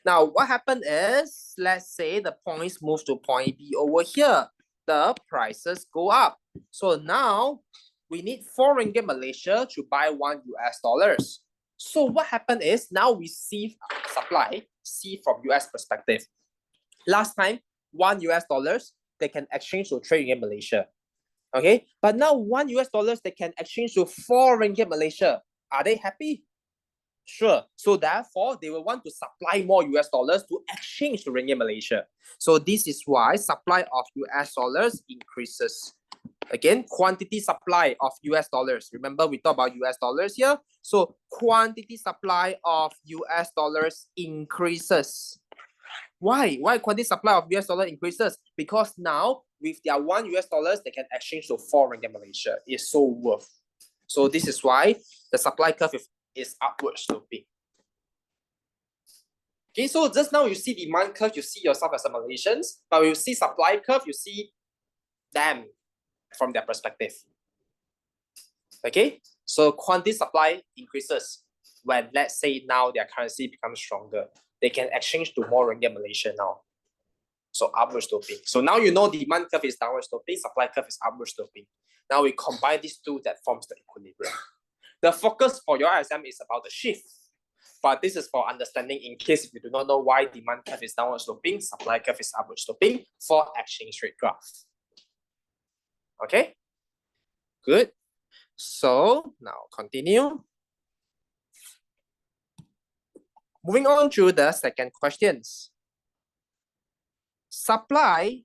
Now, what happened is, let's say the points move to point B over here. The prices go up. So now we need 4 ringgit Malaysia to buy $1. So what happened is, now we see supply, see from US perspective. Last time, $1, they can exchange to 3 ringgit Malaysia. Okay, but now $1, they can exchange to 4 ringgit Malaysia. Are they happy? Sure. So therefore, they will want to supply more US dollars to exchange to ringgit Malaysia. So this is why supply of US dollars increases. Again, quantity supply of US dollars. Remember, we talked about US dollars here. So quantity supply of US dollars increases. Why? Why quantity supply of US dollar increases? Because now with their $1, they can exchange to 4 ringgit Malaysia. It's so worth. So this is why the supply curve is upward sloping. Okay, so just now you see demand curve, you see yourself as a Malaysians, but when you see supply curve, you see them from their perspective. Okay, so quantity supply increases when, let's say, now their currency becomes stronger. They can exchange to more ringgit Malaysia now. So upward sloping. So now you know demand curve is downward sloping, supply curve is upward sloping. Now we combine these two, that forms the equilibrium. The focus for your exam is about the shift, but this is for understanding in case if you do not know why demand curve is downward sloping, supply curve is upward sloping for exchange rate graph. Okay, good. So now continue. Moving on to the second questions. Supply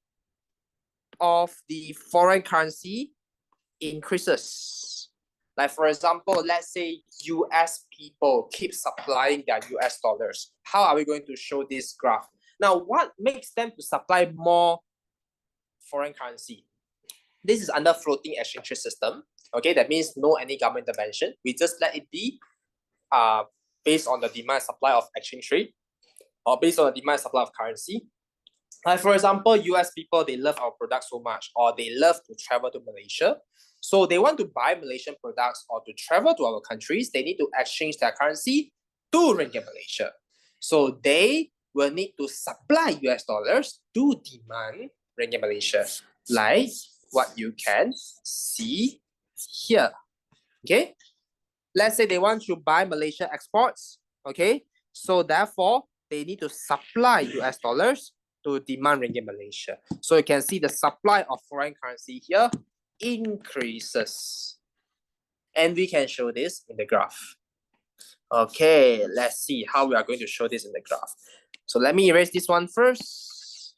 of the foreign currency increases. Like for example, let's say US people keep supplying their US dollars. How are we going to show this graph? Now, what makes them to supply more foreign currency? This is under floating exchange rate system. Okay, that means no any government intervention. We just let it be based on the demand and supply of exchange rate, or based on the demand and supply of currency. Like for example, US people, they love our products so much, or they love to travel to Malaysia. So they want to buy Malaysian products or to travel to our countries, they need to exchange their currency to ringgit Malaysia. So they will need to supply US dollars to demand ringgit Malaysia, like what you can see here. Okay, let's say they want to buy Malaysia exports. Okay, so therefore they need to supply US dollars to demand ringgit Malaysia. So you can see the supply of foreign currency here increases. And we can show this in the graph. Okay, let's see how we are going to show this in the graph. So let me erase this one first.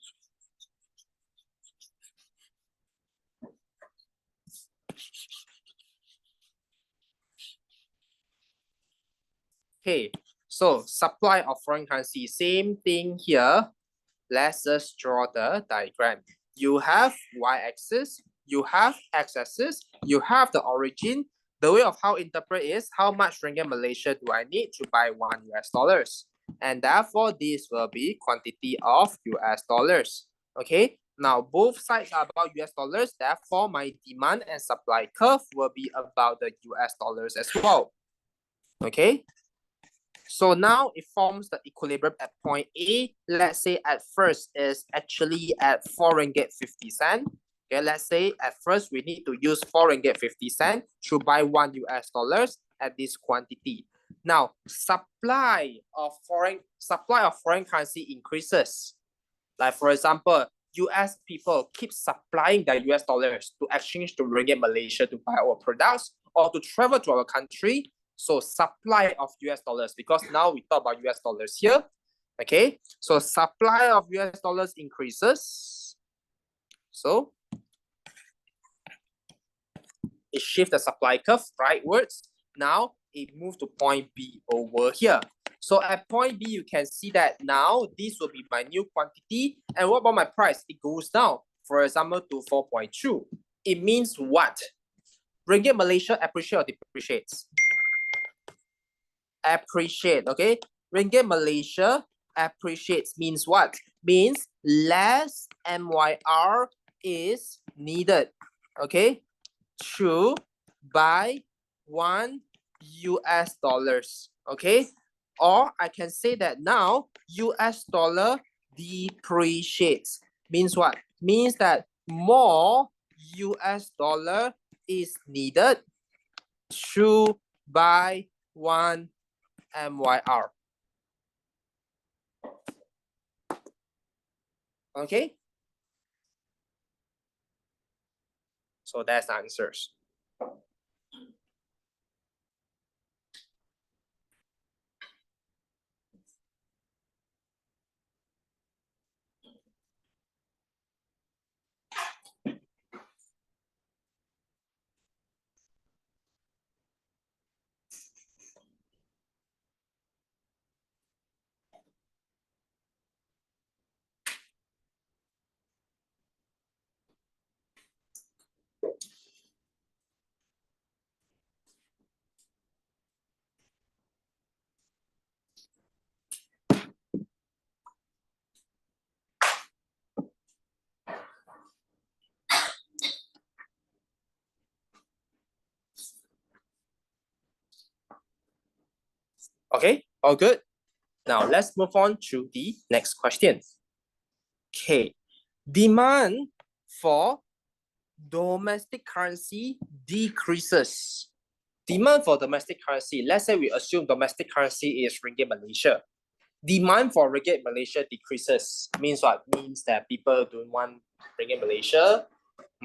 Okay, so supply of foreign currency, same thing here. Let's just draw the diagram. You have y-axis, you have x-axis, you have the origin. The way of how interpret is how much ringgit Malaysia do I need to buy $1? And therefore, this will be quantity of US dollars. Okay, now both sides are about US dollars. Therefore, my demand and supply curve will be about the US dollars as well. Okay, so now it forms the equilibrium at point A. Let's say at first is actually at 4 ringgit 50 cent. Okay, let's say at first we need to use 4 ringgit 50 cent to buy $1 at this quantity. Now, supply of foreign currency increases. Like for example, US people keep supplying their US dollars to exchange to ringgit Malaysia to buy our products or to travel to our country. So supply of US dollars, because now we talk about US dollars here. Okay, so supply of US dollars increases. So it shifts the supply curve rightwards. Now it moved to point B over here. So at point B, you can see that now this will be my new quantity. And what about my price? It goes down, for example, to 4.2. It means what? Ringgit Malaysia appreciate or depreciates? Appreciate, okay? Ringgit Malaysia appreciates means what? Means less MYR is needed, okay? To buy $1, okay? Or I can say that now US dollar depreciates. Means what? Means that more US dollar is needed to buy one MYR. Okay? So that's the answers. Okay, all good. Now let's move on to the next question. Okay, demand for domestic currency decreases. Demand for domestic currency, let's say we assume domestic currency is Ringgit Malaysia. Demand for Ringgit Malaysia decreases. Means what? Means that people don't want Ringgit Malaysia.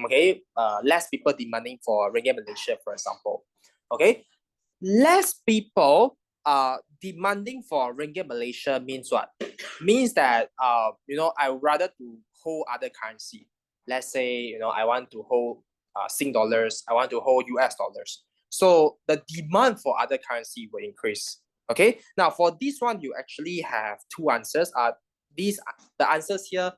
Okay, less people demanding for Ringgit Malaysia, for example. Okay, less people demanding for Ringgit Malaysia means what? Means that I would rather to hold other currency. Let's say I want to hold Sing dollars, I want to hold US dollars. So the demand for other currency will increase. Okay. Now for this one, you actually have two answers. The answers here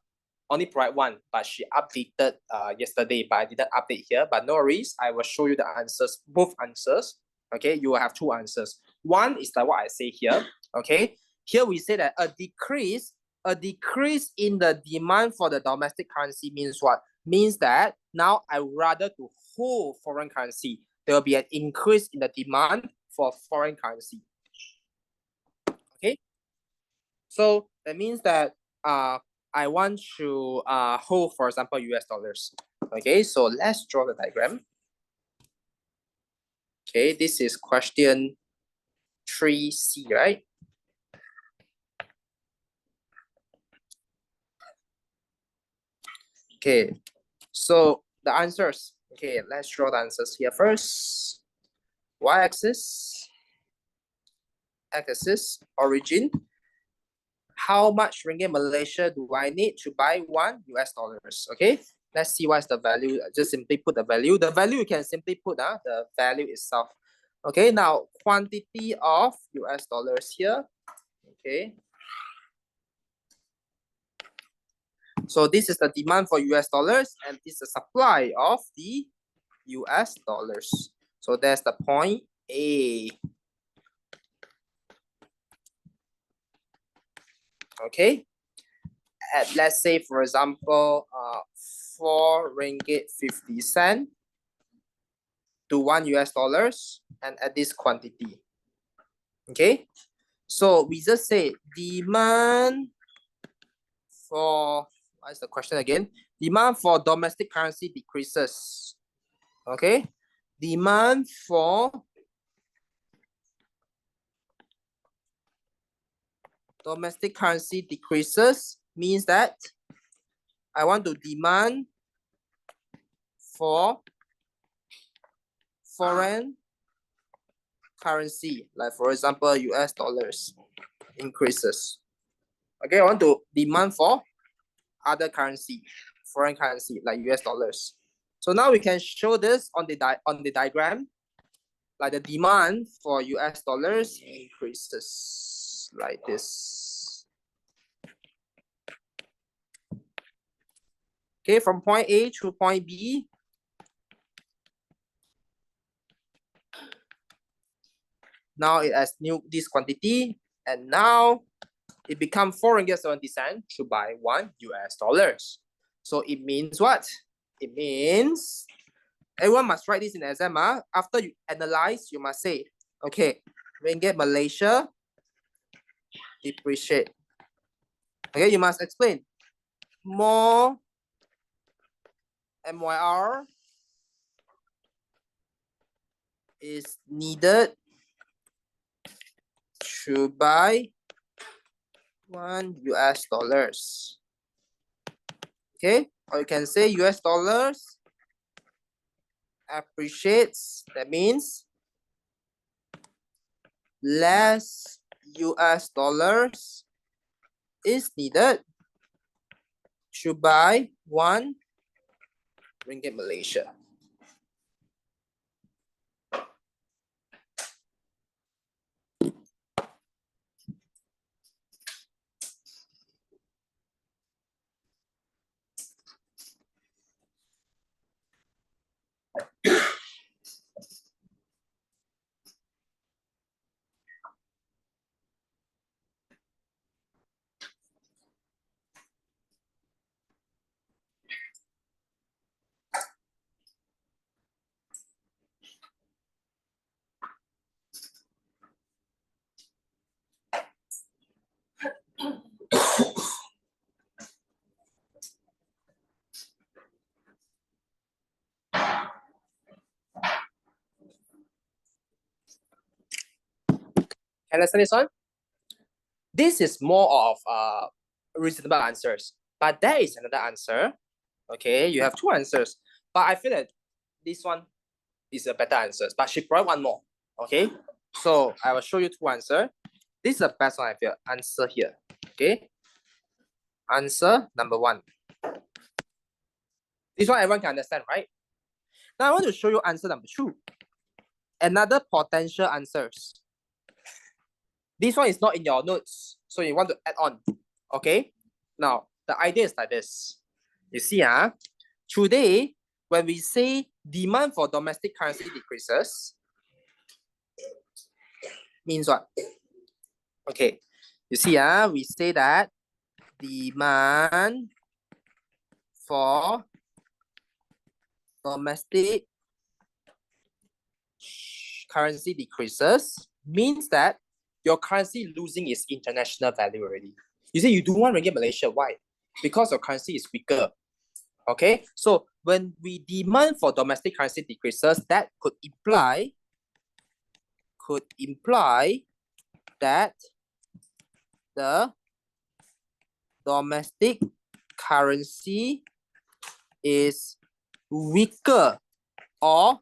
only provide one, but she updated yesterday, but I didn't update here. But no worries, I will show you the answers, both answers. Okay, you will have two answers. One is like what I say here. Okay, here we say that a decrease in the demand for the domestic currency means what? Means that now I would rather to hold foreign currency. There will be an increase in the demand for foreign currency. Okay, so that means that I want to hold, for example, US dollars. Okay, so let's draw the diagram. Okay, this is question 3C, right? Okay, so the answers. Okay, let's draw the answers here first. Y-axis, x-axis, origin. How much Ringgit Malaysia do I need to buy $1? Okay, let's see what's the value. Just simply put the value. The value you can simply put the value itself. Okay, now quantity of US dollars here. Okay. So this is the demand for US dollars and this is the supply of the US dollars. So that's the point A. Okay. At, let's say, for example, 4 ringgit 50 cent to $1 and at this quantity. Okay. So we just say demand for, what's the question again? Demand for domestic currency decreases. Okay. Demand for domestic currency decreases means that I want to demand for foreign currency, like for example, US dollars increases. Okay, I want to demand for other currency, foreign currency like US dollars. So now we can show this on the diagram, like the demand for US dollars increases like this. Okay, from point A to point B. Now it has this quantity, and now it becomes 4 ringgit 70 cents to buy $1 US. So it means what? It means everyone must write this in the exam. After you analyze, you must say, okay, ringgit Malaysia depreciate. Okay, you must explain. More MYR is needed to buy $1 US. Okay, or you can say US dollars appreciates. That means less US dollars is needed to buy 1 ringgit Malaysia. Understand this one? This is more of reasonable answers, but there is another answer. Okay, you have 2 answers, but I feel that this one is a better answer, but she brought one more. Okay, so I will show you 2 answers. This is the best one I feel. Answer here. Okay, answer number 1. This one everyone can understand, right? Now I want to show you answer number 2. Another potential answers. This one is not in your notes, so you want to add on. Okay, now the idea is like this. You see, today when we say demand for domestic currency decreases, means what? Okay, you see, we say that demand for domestic currency decreases means that your currency losing its international value already. You say you don't want ringgit Malaysia. Why? Because your currency is weaker. Okay, so when we demand for domestic currency decreases, that could imply that the domestic currency is weaker or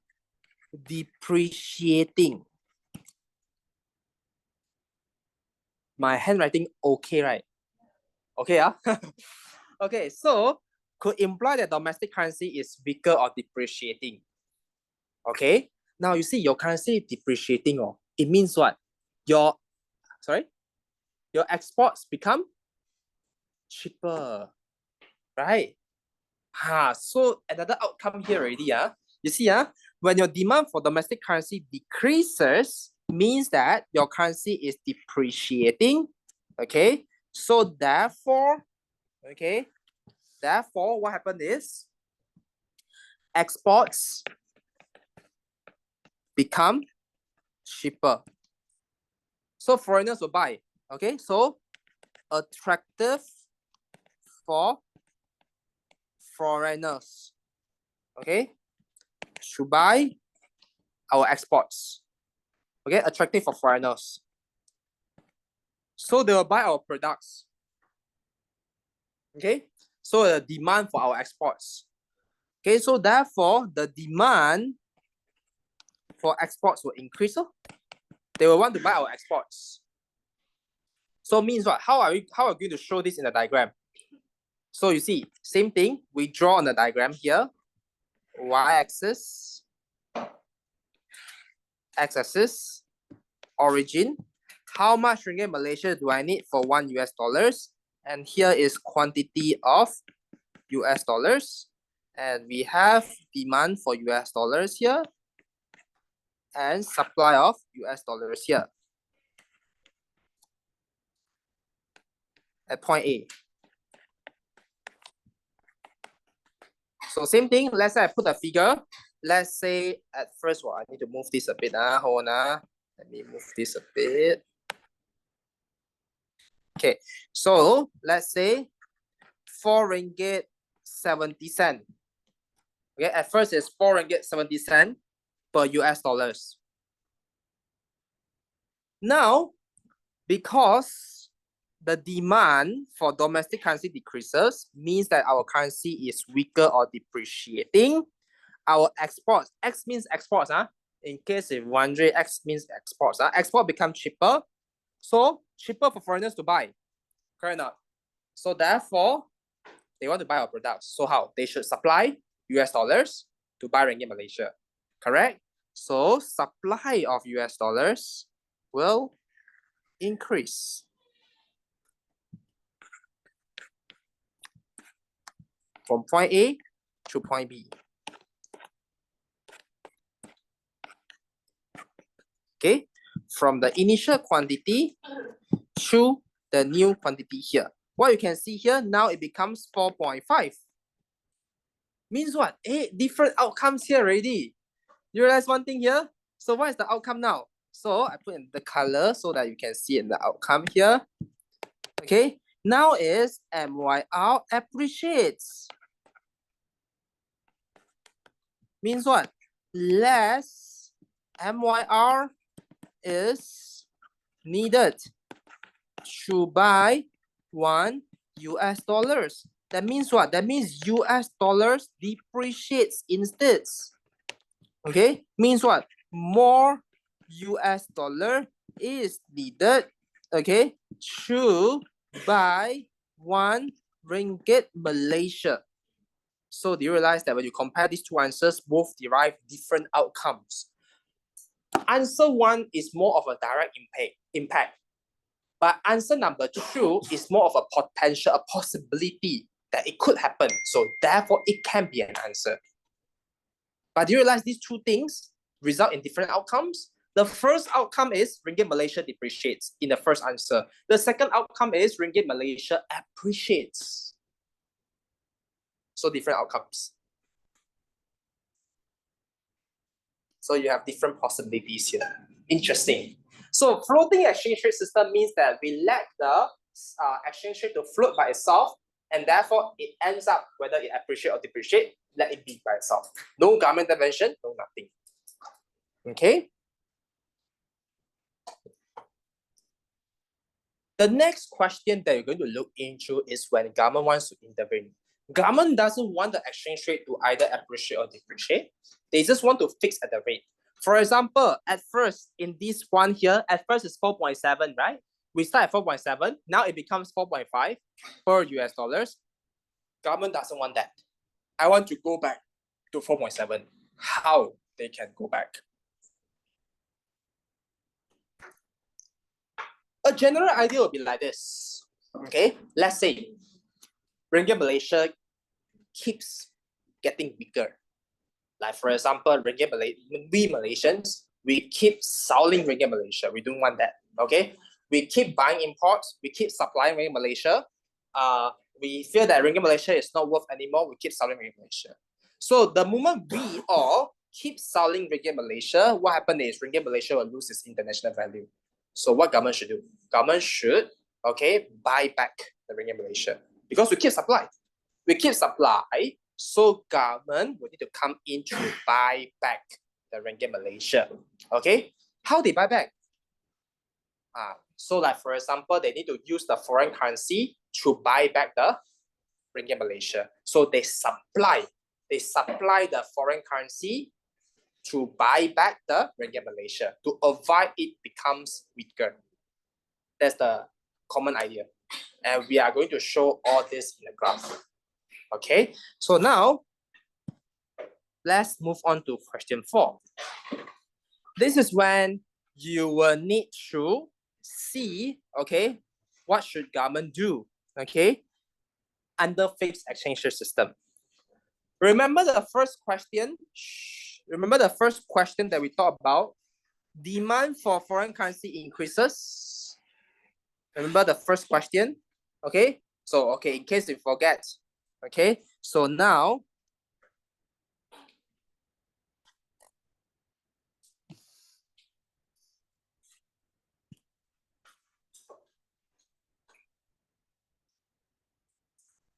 depreciating. My handwriting okay, right? Okay, okay, so could imply that domestic currency is weaker or depreciating. Okay, now you see your currency depreciating, it means what? Your exports become cheaper, right? So another outcome here already, you see, when your demand for domestic currency decreases, means that your currency is depreciating. Okay, so therefore, what happened is exports become cheaper. So foreigners will buy. Okay, so attractive for foreigners. Okay, to buy our exports. Okay, attractive for foreigners. So they will buy our products. Okay, so the demand for our exports. Okay, so therefore the demand for exports will increase. They will want to buy our exports. So means what? How are we going to show this in the diagram? So you see, same thing, we draw on the diagram here, y-axis, x-axis, origin. How much ringgit Malaysia do I need for $1? And here is quantity of US dollars. And we have demand for US dollars here and supply of US dollars here at point A. So same thing, let's say I put a figure. Let's say at first, well, I need to move this a bit. Hold on. Let me move this a bit. Okay, so let's say 4 ringgit 70 cent. Okay, at first it's 4 ringgit 70 cent per US dollars. Now, because the demand for domestic currency decreases, means that our currency is weaker or depreciating. Our exports, X means exports, in case if wondering, X means exports. Export become cheaper, so cheaper for foreigners to buy, correct or not? So therefore, they want to buy our products. So how? They should supply US dollars to buy ringgit Malaysia, correct? So supply of US dollars will increase. From point A to point B. Okay, from the initial quantity to the new quantity here. What you can see here, now it becomes 4.5. Means what? 8 different outcomes here already. You realize one thing here? So what is the outcome now? So I put in the color so that you can see in the outcome here. Okay, now is MYR appreciates. Means what? Less MYR is needed to buy $1. That means what? That means US dollars depreciates instead. Okay, means what? More US dollar is needed, okay, to buy 1 ringgit Malaysia. So do you realize that when you compare these two answers, both derive different outcomes? Answer 1 is more of a direct impact. But answer number 2 is more of a potential, a possibility that it could happen. So therefore, it can be an answer. But do you realize these two things result in different outcomes? The first outcome is ringgit Malaysia depreciates in the first answer. The second outcome is ringgit Malaysia appreciates. So different outcomes. So you have different possibilities here. Interesting. So floating exchange rate system means that we let the exchange rate to float by itself, and therefore it ends up whether it appreciate or depreciate, let it be by itself. No government intervention, no nothing. Okay. The next question that you're going to look into is when government wants to intervene. Government doesn't want the exchange rate to either appreciate or depreciate. They just want to fix at the rate. For example, at first in this one here, at first it's 4.7, right? We start at 4.7. Now it becomes 4.5 per US dollars. Government doesn't want that. I want to go back to 4.7. How they can go back? A general idea will be like this. Okay, let's say ringgit Malaysia keeps getting weaker. Like for example, ringgit Malaysia, we Malaysians, we keep selling ringgit Malaysia. We don't want that. Okay, we keep buying imports. We keep supplying ringgit Malaysia. We feel that ringgit Malaysia is not worth anymore. We keep selling ringgit Malaysia. So the moment we all keep selling ringgit Malaysia, what happens is ringgit Malaysia will lose its international value. So what government should do? Government should, okay, buy back the ringgit Malaysia because we keep supply. We keep supply, so government will need to come in to buy back the ringgit Malaysia. Okay, how they buy back? So like for example, they need to use the foreign currency to buy back the ringgit Malaysia. So they supply the foreign currency to buy back the ringgit Malaysia to avoid it becomes weaker. That's the common idea. And we are going to show all this in the graph. Okay, so now let's move on to question 4. This is when you will need to see, okay, what should government do, okay, under fixed exchange rate system. Remember the first question? Remember the first question that we talked about? Demand for foreign currency increases. Remember the first question? Okay, so okay, in case you forget, okay, so now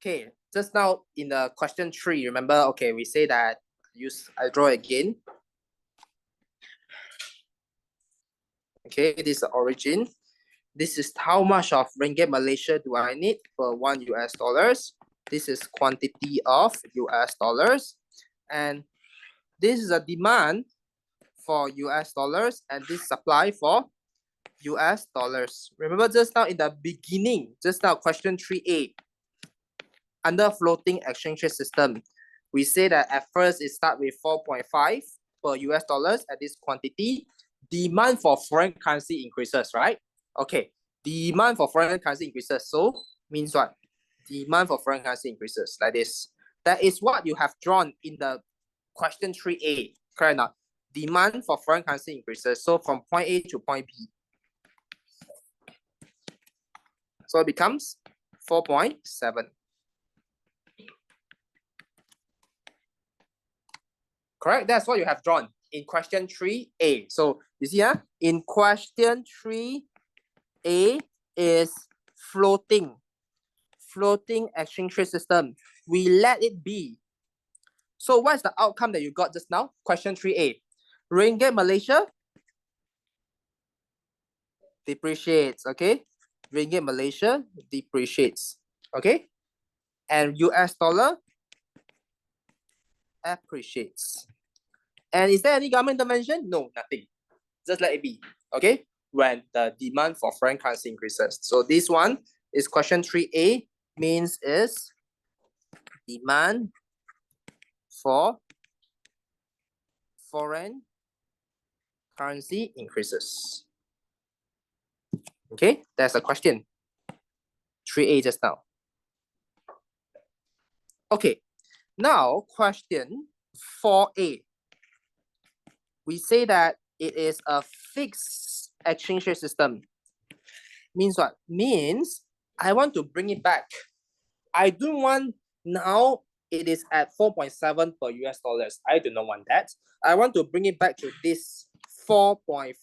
okay, just now in the question 3, remember, okay, we say that I draw again. Okay, this is the origin. This is how much of ringgit Malaysia do I need for $1 US. This is quantity of US dollars. And this is a demand for US dollars, and this supply for US dollars. Remember just now in the beginning, just now question 3A, under floating exchange rate system, we say that at first it start with 4.5 per US dollars at this quantity. Demand for foreign currency increases, right? Okay, demand for foreign currency increases. So means what? Demand for foreign currency increases like this. That is what you have drawn in the question 3A, correct now? Demand for foreign currency increases. So from point A to point B. So it becomes 4.7. Correct? That's what you have drawn in question 3A. So you see, in question 3A is floating exchange rate system. We let it be. So what's the outcome that you got just now? Question 3A. Ringgit Malaysia depreciates, okay? Ringgit Malaysia depreciates, okay? And US dollar appreciates. And is there any government intervention? No, nothing. Just let it be, okay? When the demand for foreign currency increases. So this one is question 3A, means is demand for foreign currency increases. Okay, that's a question. 3A just now. Okay, now question 4A. We say that it is a fixed exchange rate system. Means what? Means I want to bring it back. I don't want now it is at 4.7 per US dollars. I do not want that. I want to bring it back to this 4.5.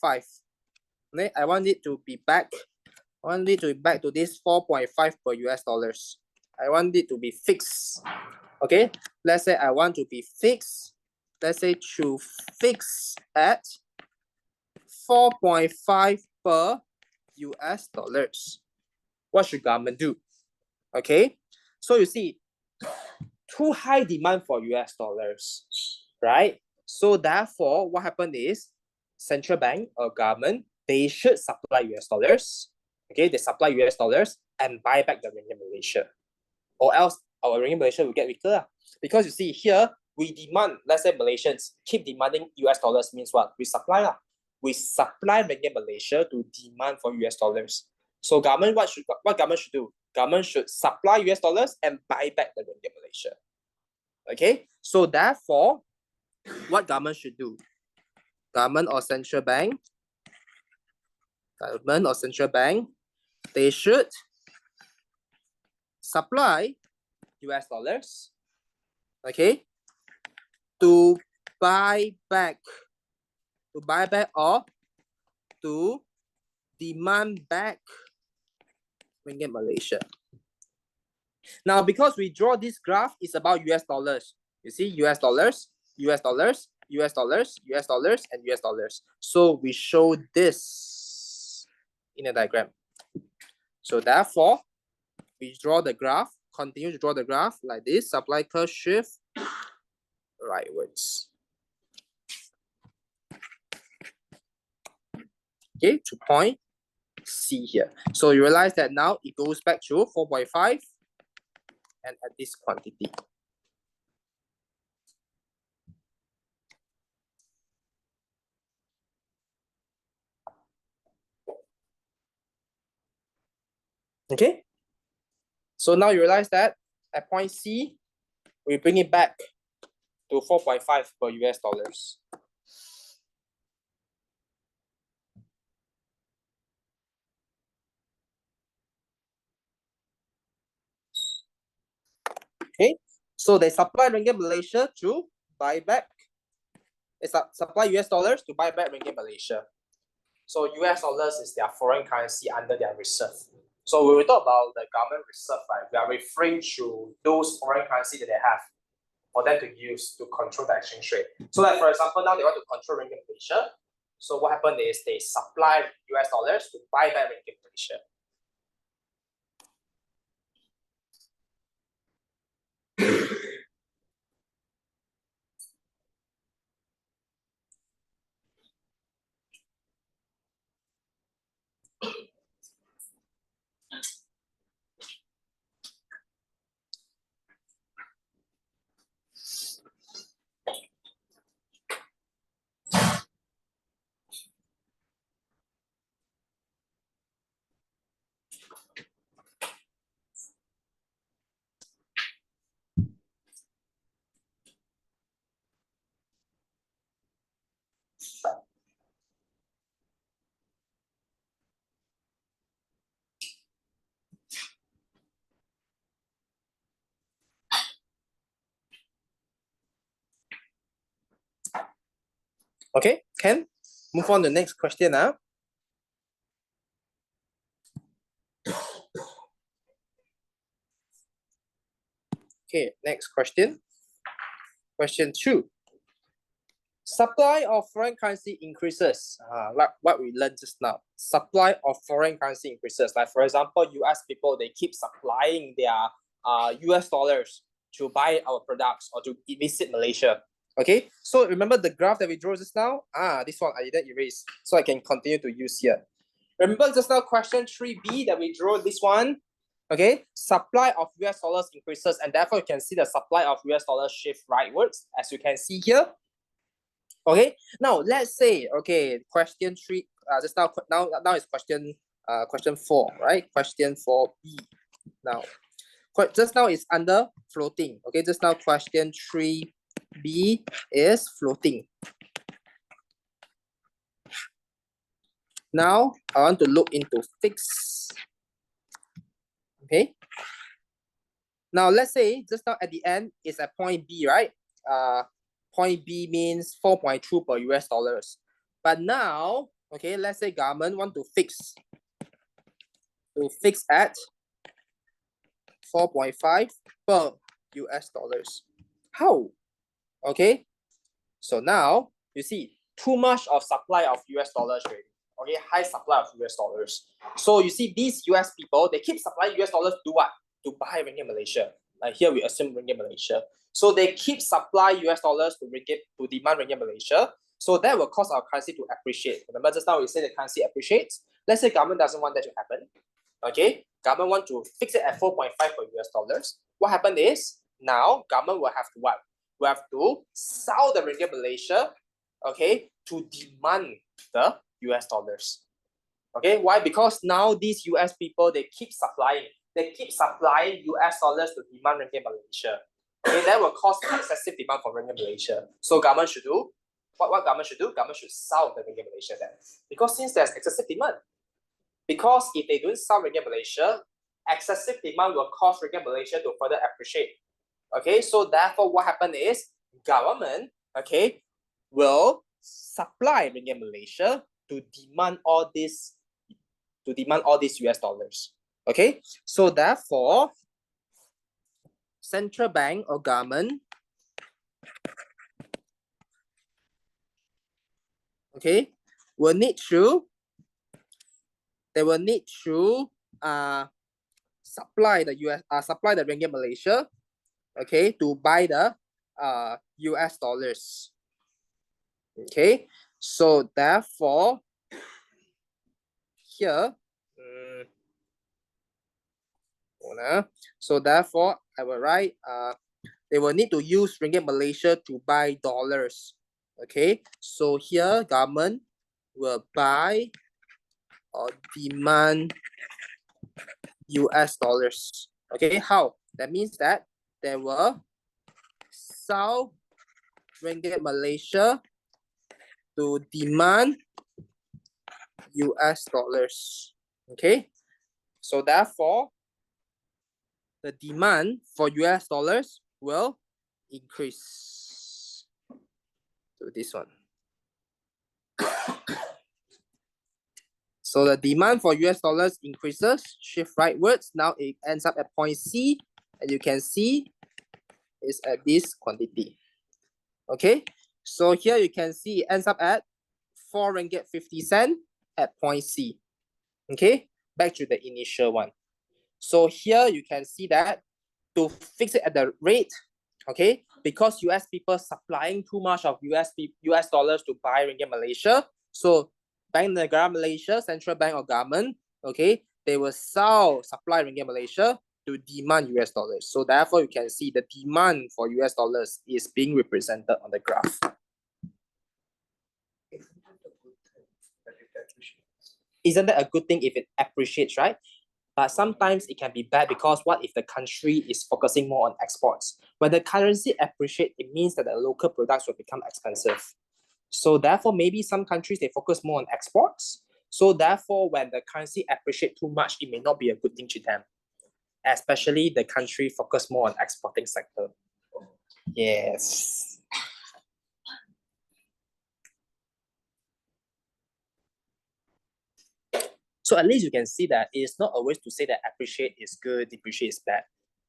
Okay? I want it to be back. I want it to be back to this 4.5 per US dollars. I want it to be fixed. Okay, let's say I want to be fixed. Let's say to fix at 4.5 per US dollars. What should government do? Okay, so you see, too high demand for US dollars, right? So therefore, what happened is central bank or government, they should supply US dollars. Okay, they supply US dollars and buy back the ringgit Malaysia, or else our ringgit Malaysia will get weaker. Because you see here, we demand, let's say Malaysians keep demanding US dollars means what? We supply. We supply ringgit Malaysia to demand for US dollars. So government, what government should do? Government should supply US dollars and buy back the ringgit Malaysia. Okay, so therefore, what government should do? Government or central bank, they should supply US dollars, okay, to buy back or to demand back ringgit Malaysia. Now, because we draw this graph, it's about US dollars. You see, US dollars, US dollars, US dollars, US dollars, and US dollars. So we show this in a diagram. So therefore, we draw the graph, continue to draw the graph like this, supply curve shift rightwards. Okay, to point C here. So you realize that now it goes back to 4.5 and at this quantity. Okay. So now you realize that at point C, we bring it back to 4.5 per US dollars. Okay. So they supply ringgit Malaysia to buy back. They supply US dollars to buy back ringgit Malaysia. So US dollars is their foreign currency under their reserve. So when we talk about the government reserve, right, we are referring to those foreign currency that they have for them to use to control the exchange rate. So like for example, now they want to control ringgit Malaysia. So what happened is they supply US dollars to buy back ringgit Malaysia. Okay, Ken, move on to the next question now. Okay, next question. Question 2. Supply of foreign currency increases. Like what we learned just now. Supply of foreign currency increases. Like for example, US people, they keep supplying their US dollars to buy our products or to visit Malaysia. Okay, so remember the graph that we drew just now? This one I didn't erase, so I can continue to use here. Remember just now question 3B that we drew this one? Okay, supply of US dollars increases, and therefore you can see the supply of US dollars shift rightwards, as you can see here. Okay, now let's say, okay, question 3, just now is question 4, right? Question 4B. Now, just now is under floating. Okay, just now question 3B is floating. Now I want to look into fixed. Okay. Now let's say just now at the end is at point B, right? Point B means 4.2 per US dollars. But now, okay, let's say government want to fix at 4.5 per US dollars. How? Okay, so now you see too much of supply of US dollars already. Okay, high supply of US dollars. So you see these US people, they keep supplying US dollars to do what? To buy ringgit Malaysia. Like here we assume ringgit Malaysia. So they keep supply US dollars to demand ringgit Malaysia. So that will cause our currency to appreciate. Remember just now we said the currency appreciates. Let's say government doesn't want that to happen. Okay, government want to fix it at 4.5 per US dollars. What happened is now government will have to what? We have to sell the ringgit Malaysia, okay, to demand the US dollars. Okay, why? Because now these US people, they keep supplying US dollars to demand ringgit Malaysia. Okay, that will cause excessive demand for ringgit Malaysia. So government should do, what government should do? Government should sell the ringgit Malaysia then. Because since there's excessive demand, because if they don't sell ringgit Malaysia, excessive demand will cause ringgit Malaysia to further appreciate. Okay, so therefore what happened is government, okay, will supply ringgit Malaysia to demand all these US dollars. Okay, so therefore central bank or government, okay, will need to supply the ringgit Malaysia, okay, to buy the US dollars. Okay, so therefore here So therefore, I will write they will need to use ringgit Malaysia to buy dollars. Okay, so here government will buy or demand US dollars. Okay, how? That means that they will sell ringgit Malaysia to demand US dollars. Okay, so therefore, the demand for US dollars will increase to this one. So the demand for US dollars increases, shift rightwards. Now it ends up at point C, and you can see it's at this quantity. Okay, so here you can see it ends up at 4 ringgit 50 cent at point C. Okay, back to the initial one. So here you can see that to fix it at the rate, okay, because US people supplying too much of US dollars to buy ringgit Malaysia. So Bank Negara Malaysia, central bank or government, okay, they will supply ringgit Malaysia to demand US dollars. So therefore, you can see the demand for US dollars is being represented on the graph. Isn't that a good thing if it appreciates, right? But sometimes it can be bad because what if the country is focusing more on exports? When the currency appreciates, it means that the local products will become expensive. So therefore, maybe some countries, they focus more on exports. So therefore, when the currency appreciates too much, it may not be a good thing to them. Especially the country focus more on exporting sector. Yes. So at least you can see that it's not always to say that appreciate is good, depreciate is bad.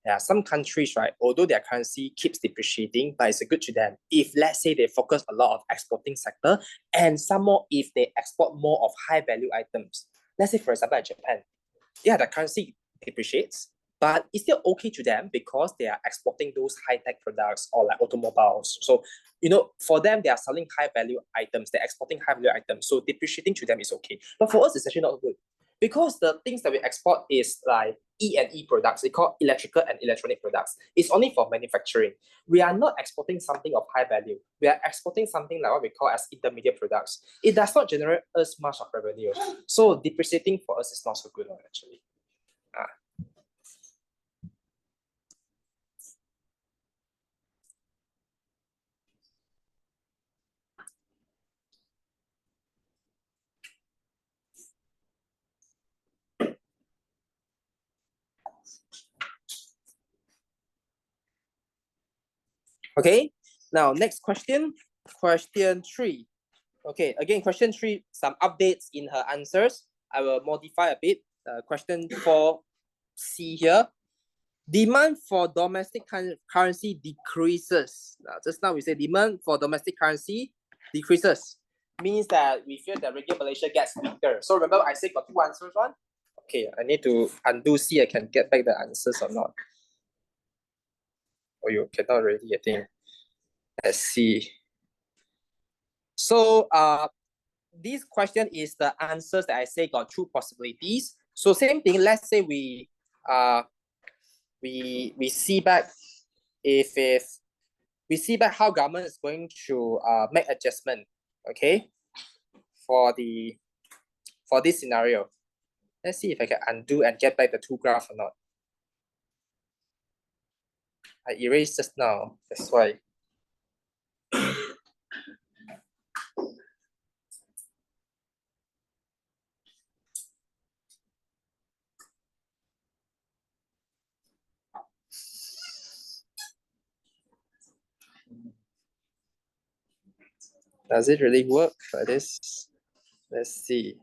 There are some countries, right, although their currency keeps depreciating, but it's good to them. If let's say they focus a lot of exporting sector, and some more if they export more of high value items. Let's say for example, Japan, yeah, the currency depreciates, but it's still okay to them because they are exporting those high-tech products or like automobiles. So, for them, they are selling high-value items, they're exporting high-value items. So depreciating to them is okay. But for us, it's actually not good. Because the things that we export is like E&E products, they call electrical and electronic products. It's only for manufacturing. We are not exporting something of high value. We are exporting something like what we call as intermediate products. It does not generate us much of revenue. So depreciating for us is not so good actually. Okay, now next question, question 3. Okay, again, question 3, some updates in her answers. I will modify a bit. Question 4C here. Demand for domestic currency decreases. Just now we say demand for domestic currency decreases. Means that we feel that ringgit Malaysia gets weaker. So remember I said got 2 answers, one? Okay, I need to undo, see I can get back the answers or not. Oh, you cannot already, I think. Let's see. So this question is the answers that I say got 2 possibilities. So same thing, let's say we see back if we see back how government is going to make adjustment, okay, for this scenario. Let's see if I can undo and get back the 2 graphs or not. I erased just now, that's why. Does it really work for this? Let's see.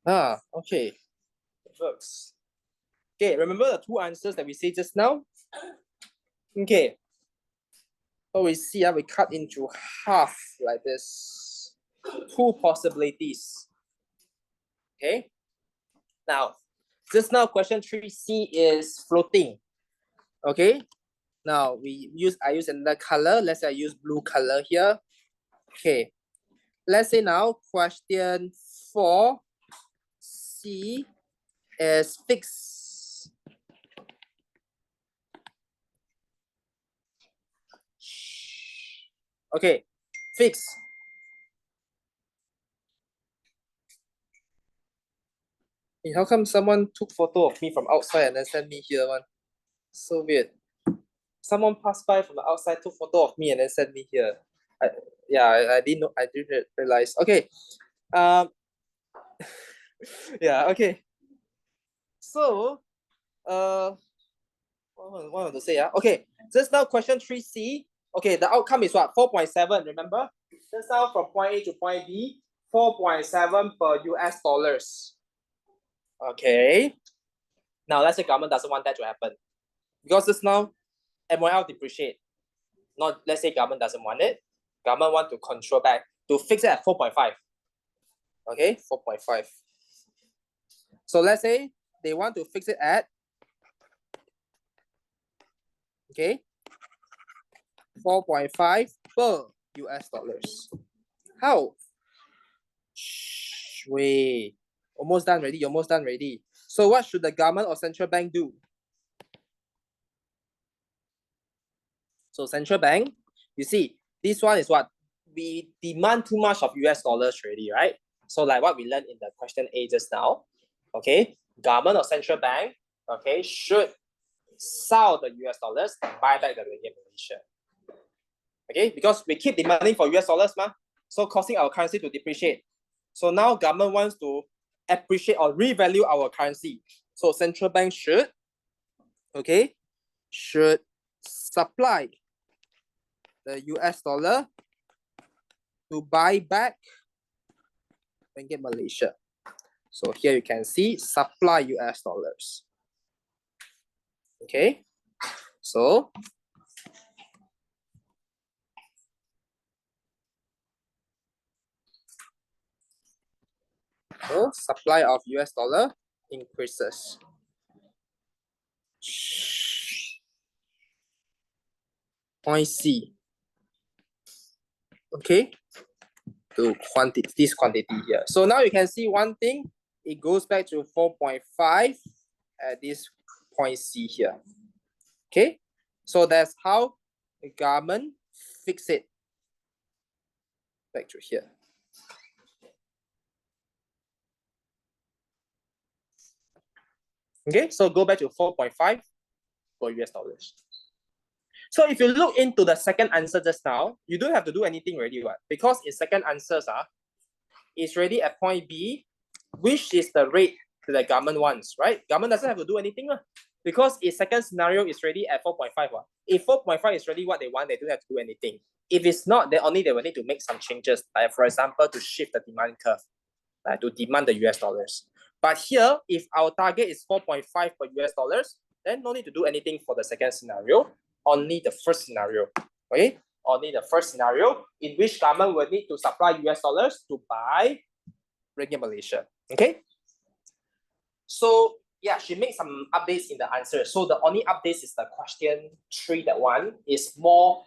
Okay, it works. Okay, remember the 2 answers that we see just now? Okay, so we see we cut into half like this. 2 possibilities. Okay, now just now question 3C is floating. Okay, Now I use another color. Let's say I use blue color here. Okay. Let's say now question 4C is fixed. Okay, fixed. Hey, how come someone took photo of me from outside and then sent me here one? So weird. Someone passed by from the outside, took photo of me and then sent me here. I didn't know. I didn't realize. Okay. Yeah. Okay. So, what I want to say? Okay. Just now, question 3C. Okay, the outcome is what? 4.7. Remember? Just now from point A to point B, 4.7 per US dollars. Okay. Now let's say government doesn't want that to happen because just now MOL depreciate. Not let's say government doesn't want it. Government want to control back to fix it at 4.5. Okay, 4.5. So let's say they want to fix it at 4.5 per US dollars. How? Wait, almost done already. Almost done already. So what should the government or central bank do? So central bank, you see, this one is what we demand too much of US dollars already, right? So like what we learned in the question A just now, okay, government or central bank, okay, should sell the US dollars and buy back the ringgit Malaysia. Okay, because we keep demanding for US dollars, so causing our currency to depreciate. So now government wants to appreciate or revalue our currency. So central bank should, okay, should supply the US dollar to buy back ringgit Malaysia. So here you can see supply US dollars. Okay, so supply of US dollar increases. Point C. Okay, to this quantity here. So now you can see one thing, it goes back to 4.5 at this point C here. Okay, so that's how the government fix it back to here. Okay, so go back to 4.5 for US dollars. So if you look into the second answer just now, you don't have to do anything already, right? Because in second answers, it's already at point B, which is the rate that the government wants, right? Government doesn't have to do anything, because its second scenario is already at 4.5. If 4.5 is really what they want, they don't have to do anything. If it's not, then only they will need to make some changes, like for example, to shift the demand curve, like to demand the US dollars. But here, if our target is 4.5 per US dollars, then no need to do anything for the second scenario, only the first scenario, okay? Only the first scenario in which government will need to supply US dollars to buy ringgit Malaysia, okay? So yeah, she made some updates in the answer. So the only updates is the question 3, that one is more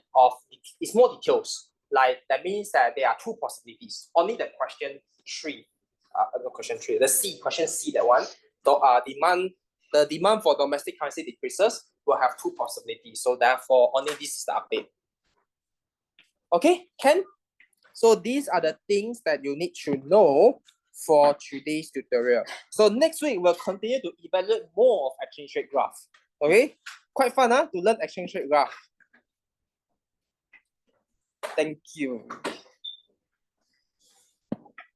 details. Like that means that there are 2 possibilities. Only the question 3, question 3, question C, that one, the demand for domestic currency decreases will have 2 possibilities. So therefore, only this is the update. Okay, Ken? So these are the things that you need to know for today's tutorial. So next week, we'll continue to evaluate more of exchange rate graph. Okay? Quite fun, to learn exchange rate graph. Thank you.